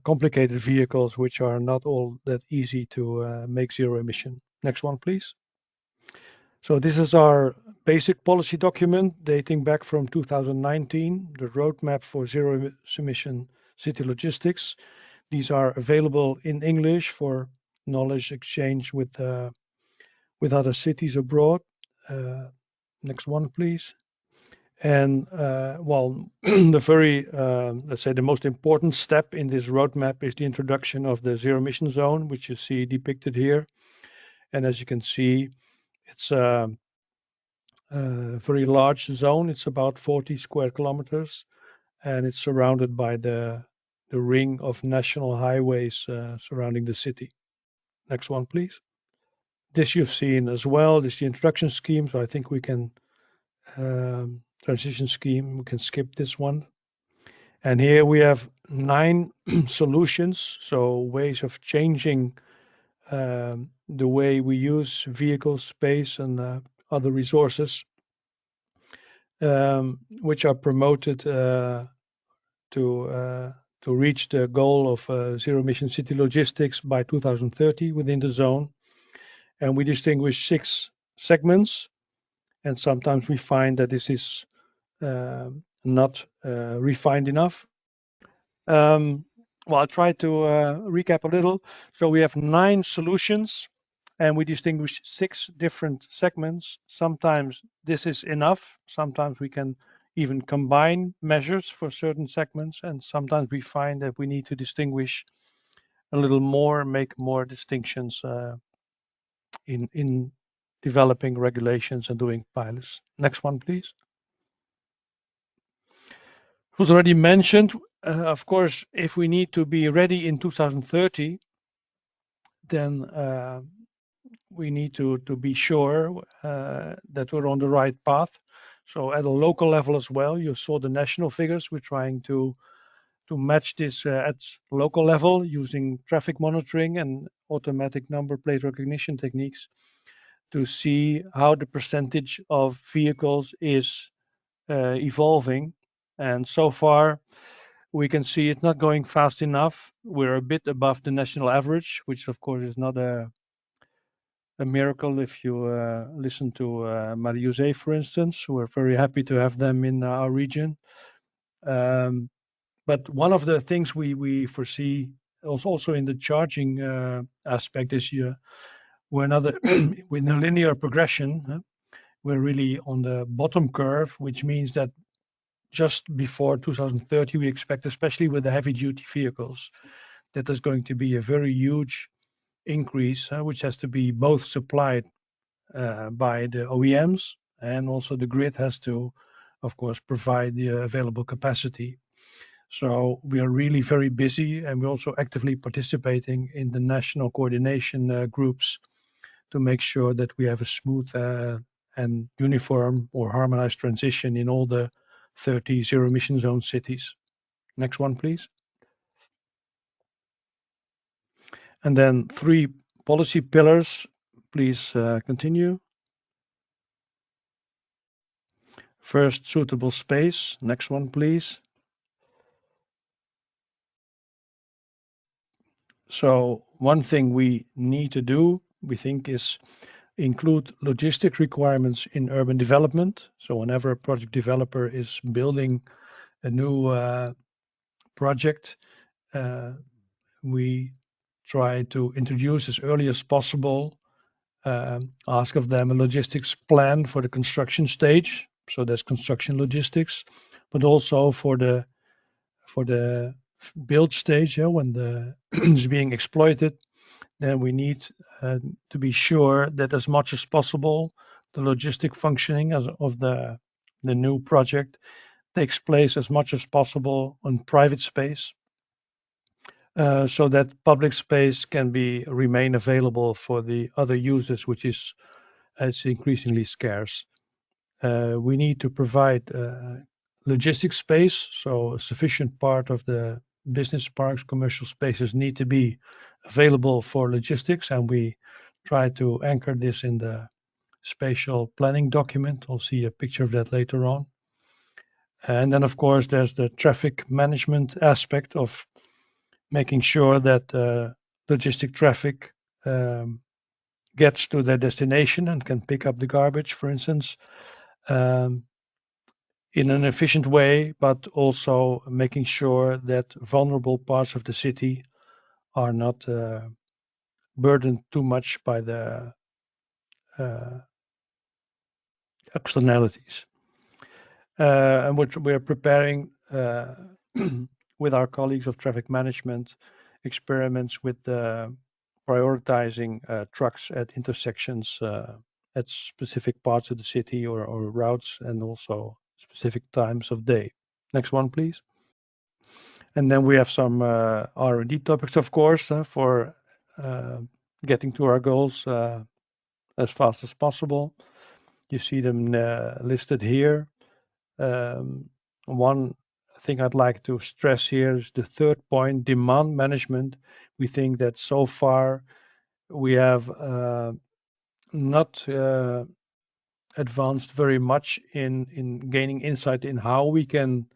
complicated vehicles, which are not all that easy to make zero emission. Next one, please. So this is our basic policy document dating back from 2019, the roadmap for zero emission city logistics. These are available in English for knowledge exchange with other cities abroad. Next one, please. And well, the very, let's say, the most important step in this roadmap is the introduction of the zero emission zone, which you see depicted here. And as you can see, it's a very large zone. It's about 40 square kilometers, and it's surrounded by the ring of national highways surrounding the city. Next one, please. This you've seen as well. This is the introduction scheme, so I think we can transition scheme. We can skip this one. And here we have 9 solutions, so ways of changing the way we use vehicles, space, and other resources, which are promoted to reach the goal of zero emission city logistics by 2030 within the zone. And we distinguish 6 segments, and sometimes we find that this is not refined enough. Well, I'll try to recap a little. So we have 9 solutions, and we distinguish 6 different segments. Sometimes this is enough. Sometimes we can even combine measures for certain segments, and sometimes we find that we need to distinguish a little more, make more distinctions in developing regulations and doing pilots. Next one, please. It was already mentioned, of course, if we need to be ready in 2030, then we need to be sure that we're on the right path. So at a local level as well, you saw the national figures. We're trying to match this at local level using traffic monitoring and automatic number plate recognition techniques to see how the percentage of vehicles is evolving. And so far, we can see it's not going fast enough. We're a bit above the national average, which of course is not a miracle if you listen to Marie-José, for instance. We're very happy to have them in our region. But one of the things we foresee also in the charging aspect is we're not with a linear progression. We're really on the bottom curve, which means that just before 2030, we expect, especially with the heavy duty vehicles, that there's going to be a very huge increase, which has to be both supplied by the OEMs, and also the grid has to, of course, provide the available capacity. So we are really very busy, and we're also actively participating in the national coordination groups to make sure that we have a smooth and uniform or harmonized transition in all the 30 zero emission zone cities. Next one, please. And then 3 policy pillars. Please continue. First, suitable space. Next one, please. So one thing we need to do, we think, is include logistic requirements in urban development. So whenever a project developer is building a new project, we try to introduce as early as possible, ask of them a logistics plan for the construction stage. So there's construction logistics, but also for the build stage, when the is being exploited, then we need to be sure that as much as possible, the logistic functioning of the new project takes place as much as possible on private space. so that public space can remain available for the other users, which is increasingly scarce. We need to provide logistic space, so a sufficient part of the business parks, commercial spaces need to be available for logistics, and we try to anchor this in the spatial planning document. I'll see a picture of that later on. And then, of course, there's the traffic management aspect of making sure that logistic traffic gets to their destination and can pick up the garbage, for instance, in an efficient way, but also making sure that vulnerable parts of the city are not burdened too much by the externalities. And which we're preparing with our colleagues of traffic management experiments with prioritizing trucks at intersections at specific parts of the city or routes, and also specific times of day. Next one, please. And then we have some R&D topics, of course, for getting to our goals as fast as possible. You see them listed here. One thing I'd like to stress here is the third point, demand management. We think that so far we have not advanced very much in gaining insight in how we can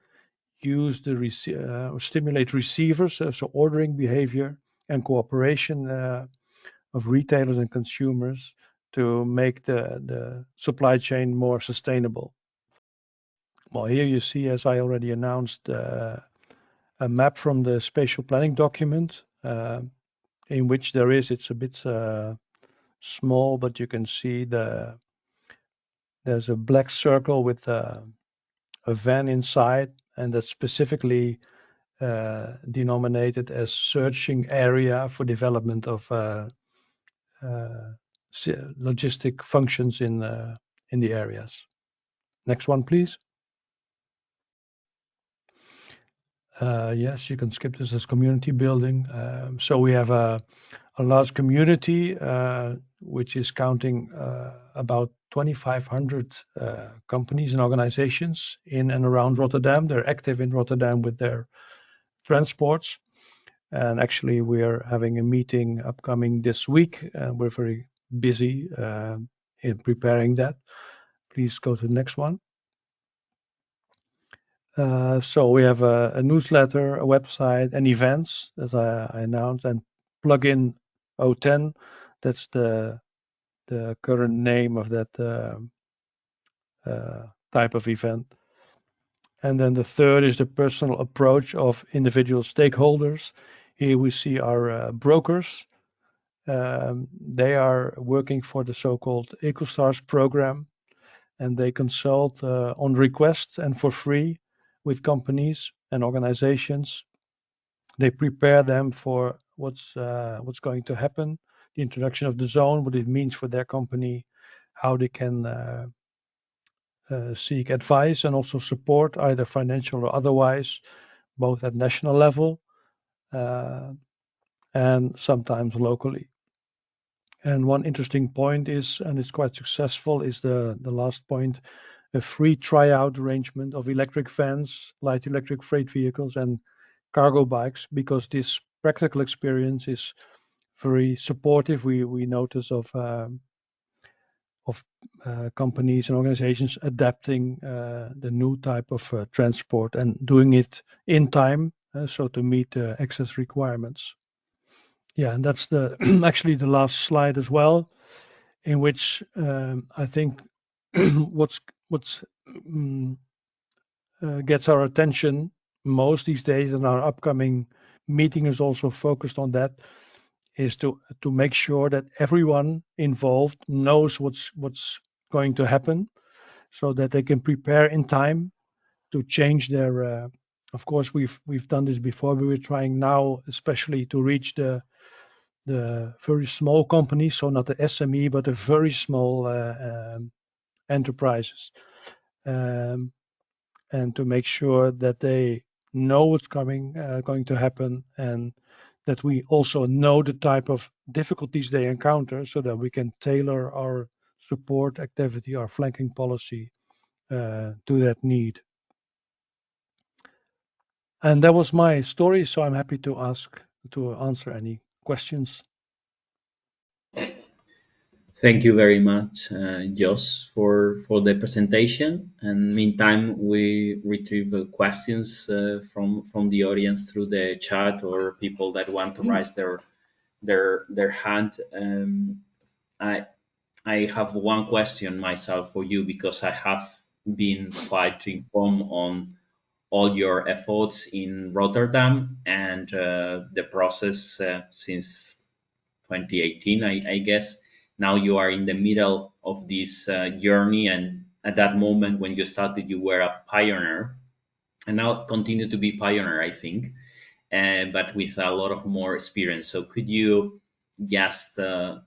use the stimulate receivers, so ordering behavior and cooperation of retailers and consumers to make the supply chain more sustainable. Well, here you see, as I already announced, a map from the spatial planning document, in which it's a bit small, but you can see there's a black circle with a van inside, and that's specifically denominated as searching area for development of logistic functions in the areas. Next one, please. Yes, you can skip this as community building. So we have a large community which is counting about 2,500 companies and organizations in and around Rotterdam. They're active in Rotterdam with their transports. And actually, we are having a meeting upcoming this week. We're very busy in preparing that. Please go to the next one. So we have a newsletter, a website, and events, as I announced, and plugin 010. That's the current name of that type of event. And then the third is the personal approach of individual stakeholders. Here we see our brokers. They are working for the so-called EcoStars program, and they consult on request and for free with companies and organizations. They prepare them for what's going to happen, the introduction of the zone, what it means for their company, how they can seek advice and also support, either financial or otherwise, both at national level and sometimes locally. And one interesting point is, and it's quite successful, is the last point, a free tryout arrangement of electric vans, light electric freight vehicles, and cargo bikes, because this practical experience is very supportive. We notice of companies and organizations adapting the new type of transport and doing it in time, so to meet access requirements. Yeah, and that's actually the last slide as well, in which I think what's gets our attention most these days, and our upcoming meeting is also focused on that, is to make sure that everyone involved knows what's going to happen, so that they can prepare in time to change their. Of course, we've done this before. We were trying now, especially to reach the very small companies, so not the SME, but the very small enterprises, and to make sure that they know what's going to happen, and that we also know the type of difficulties they encounter so that we can tailor our support activity, our flanking policy to that need. And that was my story, so I'm happy to answer any questions. Thank you very much, Jos, for the presentation. And meantime, we retrieve questions from the audience through the chat, or people that want to raise their hand. I have one question myself for you, because I have been quite informed on all your efforts in Rotterdam and the process since 2018, I guess. Now you are in the middle of this journey, and at that moment when you started, you were a pioneer, and now continue to be pioneer, I think, but with a lot of more experience. So could you just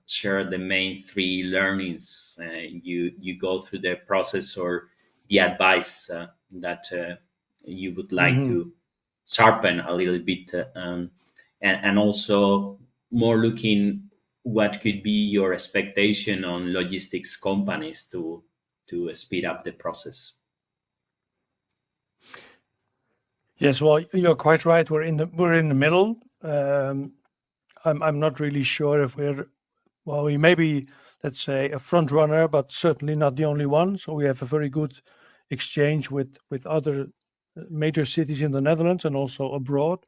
share the main three learnings you go through the process, or the advice that you would like to sharpen a little bit, and also more looking what could be your expectation on logistics companies to speed up the process? Yes, well, you're quite right. We're in the middle. I'm not really sure if we may be, let's say, a front runner, but certainly not the only one. So we have a very good exchange with other major cities in the Netherlands and also abroad.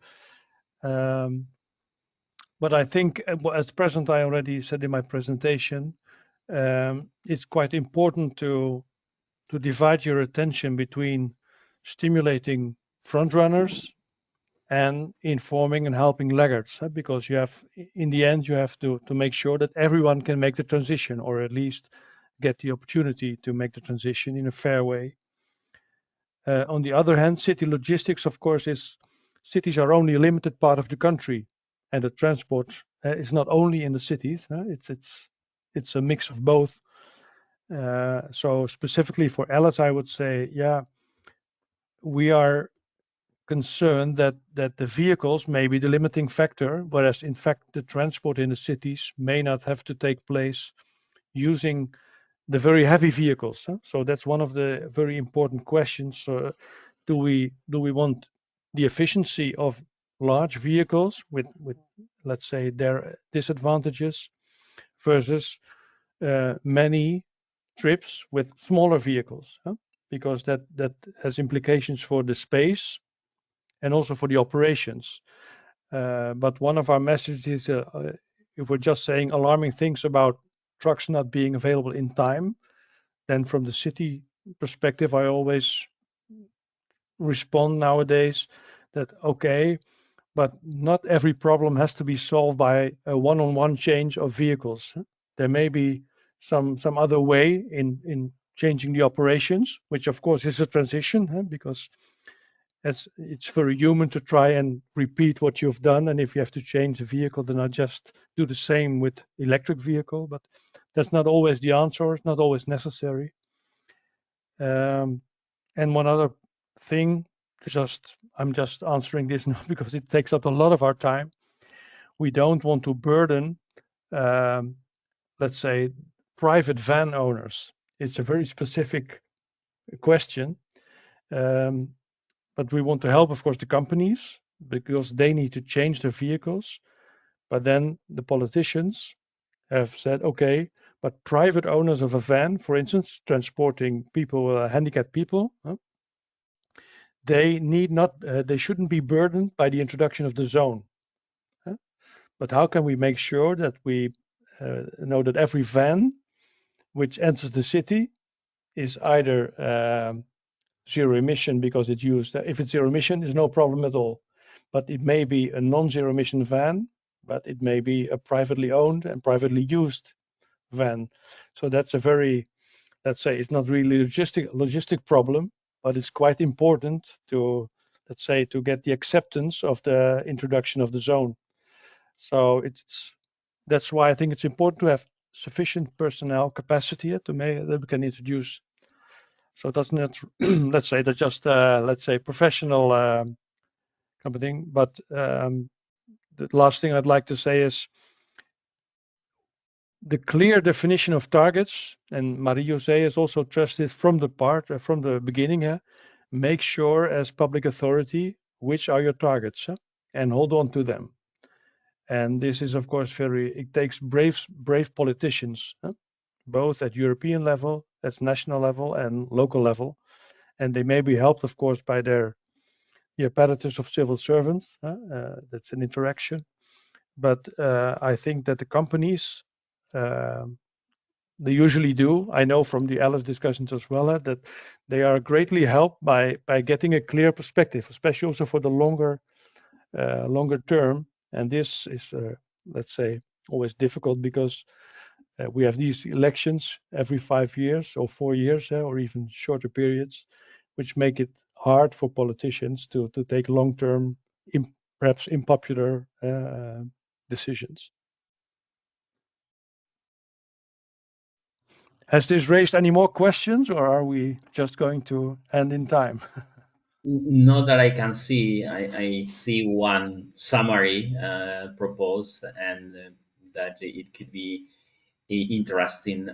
But I think, at present, I already said in my presentation, it's quite important to divide your attention between stimulating front runners and informing and helping laggards, because in the end, you have to make sure that everyone can make the transition, or at least get the opportunity to make the transition in a fair way. On the other hand, city logistics, of course, cities are only a limited part of the country, and the transport is not only in the cities. It's a mix of both. So specifically for Alice, I would say, yeah, we are concerned that the vehicles may be the limiting factor, whereas in fact the transport in the cities may not have to take place using the very heavy vehicles. So that's one of the very important questions. Do we want the efficiency of large vehicles with let's say their disadvantages versus many trips with smaller vehicles, because that has implications for the space and also for the operations. But one of our messages, if we're just saying alarming things about trucks not being available in time, then from the city perspective, I always respond nowadays that, okay, but not every problem has to be solved by a one-on-one change of vehicles. There may be some other way in changing the operations, which of course is a transition, because it's very human to try and repeat what you've done. And if you have to change the vehicle, then I just do the same with electric vehicle. But that's not always the answer. It's not always necessary. And one other thing, I'm just answering this now because it takes up a lot of our time. We don't want to burden, let's say, private van owners. It's a very specific question. But we want to help, of course, the companies because they need to change their vehicles. But then the politicians have said, okay, but private owners of a van, for instance, transporting people, handicapped people, they shouldn't be burdened by the introduction of the zone. But how can we make sure that we know that every van which enters the city is either zero emission because it's used. If it's zero emission, there's no problem at all. But it may be a non-zero emission van, but it may be a privately owned and privately used van. So that's a very, let's say, it's not really a logistic problem, but it's quite important to, let's say, to get the acceptance of the introduction of the zone. So that's why I think it's important to have sufficient personnel capacity that we can introduce. So that's not, let's say, that's just, let's say, professional company, but the last thing I'd like to say is the clear definition of targets, and Marie-José has also stressed it from the beginning. Make sure as public authority which are your targets, and hold on to them. And this is, of course, it takes brave politicians, both at European level, at national level, and local level. And they may be helped, of course, by the apparatus of civil servants. That's an interaction. But I think that the companies, they usually do. I know from the Alice discussions as well that they are greatly helped by getting a clear perspective, especially also for the longer term. And this is, let's say, always difficult because we have these elections every 5 years or 4 years, or even shorter periods, which make it hard for politicians to take long-term, perhaps unpopular decisions. Has this raised any more questions, or are we just going to end in time? Not that I can see. I see one summary proposed, and that it could be interesting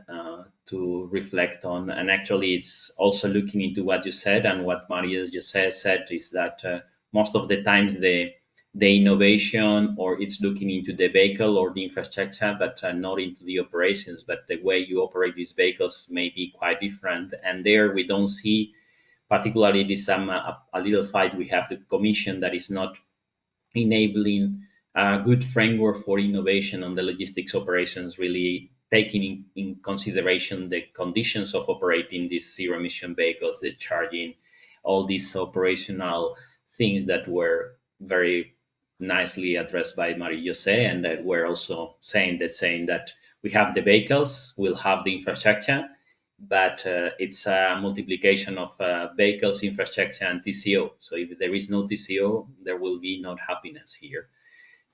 to reflect on. And actually, it's also looking into what you said, and what Mario just said is that most of the times the innovation, or it's looking into the vehicle or the infrastructure, but not into the operations. But the way you operate these vehicles may be quite different, and there we don't see. Particularly, this a little fight we have the Commission that is not enabling a good framework for innovation on the logistics operations, really taking in consideration the conditions of operating these zero emission vehicles, the charging, all these operational things that were very nicely addressed by Marie-José, and that we're also saying that we have the vehicles, we'll have the infrastructure, but it's a multiplication of vehicles, infrastructure, and TCO. So if there is no TCO, there will be not happiness here.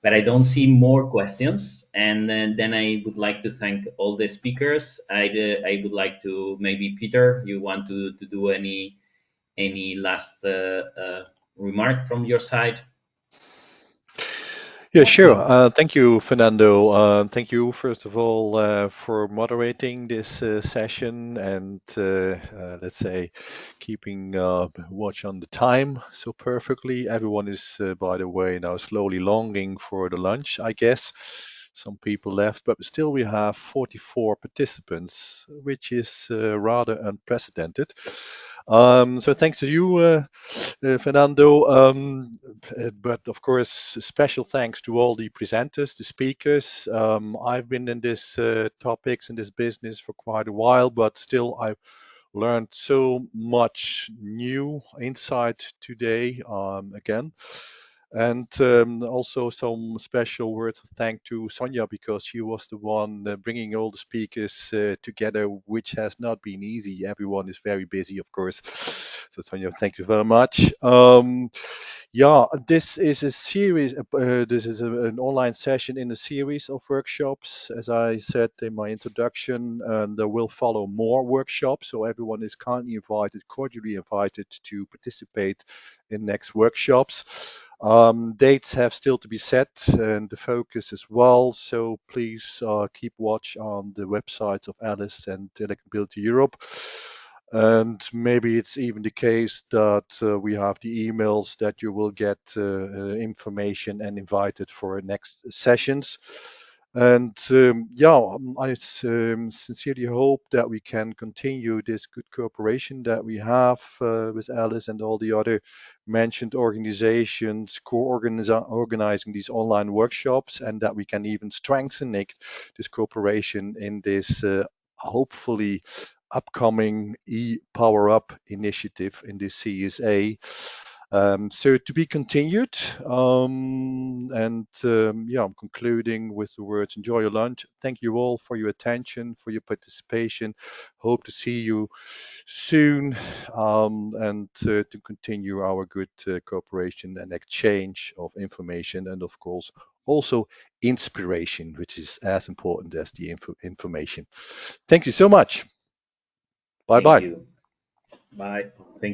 But I don't see more questions, and then I would like to thank all the speakers. I would like to, maybe Peter, you want to do any last remark from your side? Yeah, sure. Thank you, Fernando. Thank you, first of all, for moderating this session and, let's say, keeping watch on the time so perfectly. Everyone is, by the way, now slowly longing for the lunch, I guess. Some people left, but still we have 44 participants, which is rather unprecedented. So thanks to you, Fernando. But of course, special thanks to all the presenters, the speakers. I've been in this topics in this business for quite a while, but still I've learned so much new insight today again. And also some special word of thanks to Sonja, because she was the one bringing all the speakers together, which has not been easy. Everyone is very busy, of course. So Sonja, thank you very much. Yeah, this is a series. This is an online session in a series of workshops. As I said in my introduction, there will follow more workshops. So everyone is kindly invited, cordially invited to participate in next workshops. Dates have still to be set, and the focus as well. So please keep watch on the websites of Alice and Electromobility Europe. And maybe it's even the case that we have the emails that you will get information and invited for next sessions. And yeah, I sincerely hope that we can continue this good cooperation that we have with Alice and all the other mentioned organizations organizing these online workshops, and that we can even strengthen this cooperation in this hopefully upcoming e-Power Up initiative in this CSA. So to be continued. And yeah, I'm concluding with the words, enjoy your lunch. Thank you all for your attention, for your participation. Hope to see you soon, and to continue our good cooperation and exchange of information, and of course also inspiration, which is as important as the information. Thank you so much. Bye bye. Thank you. Bye. Thank you.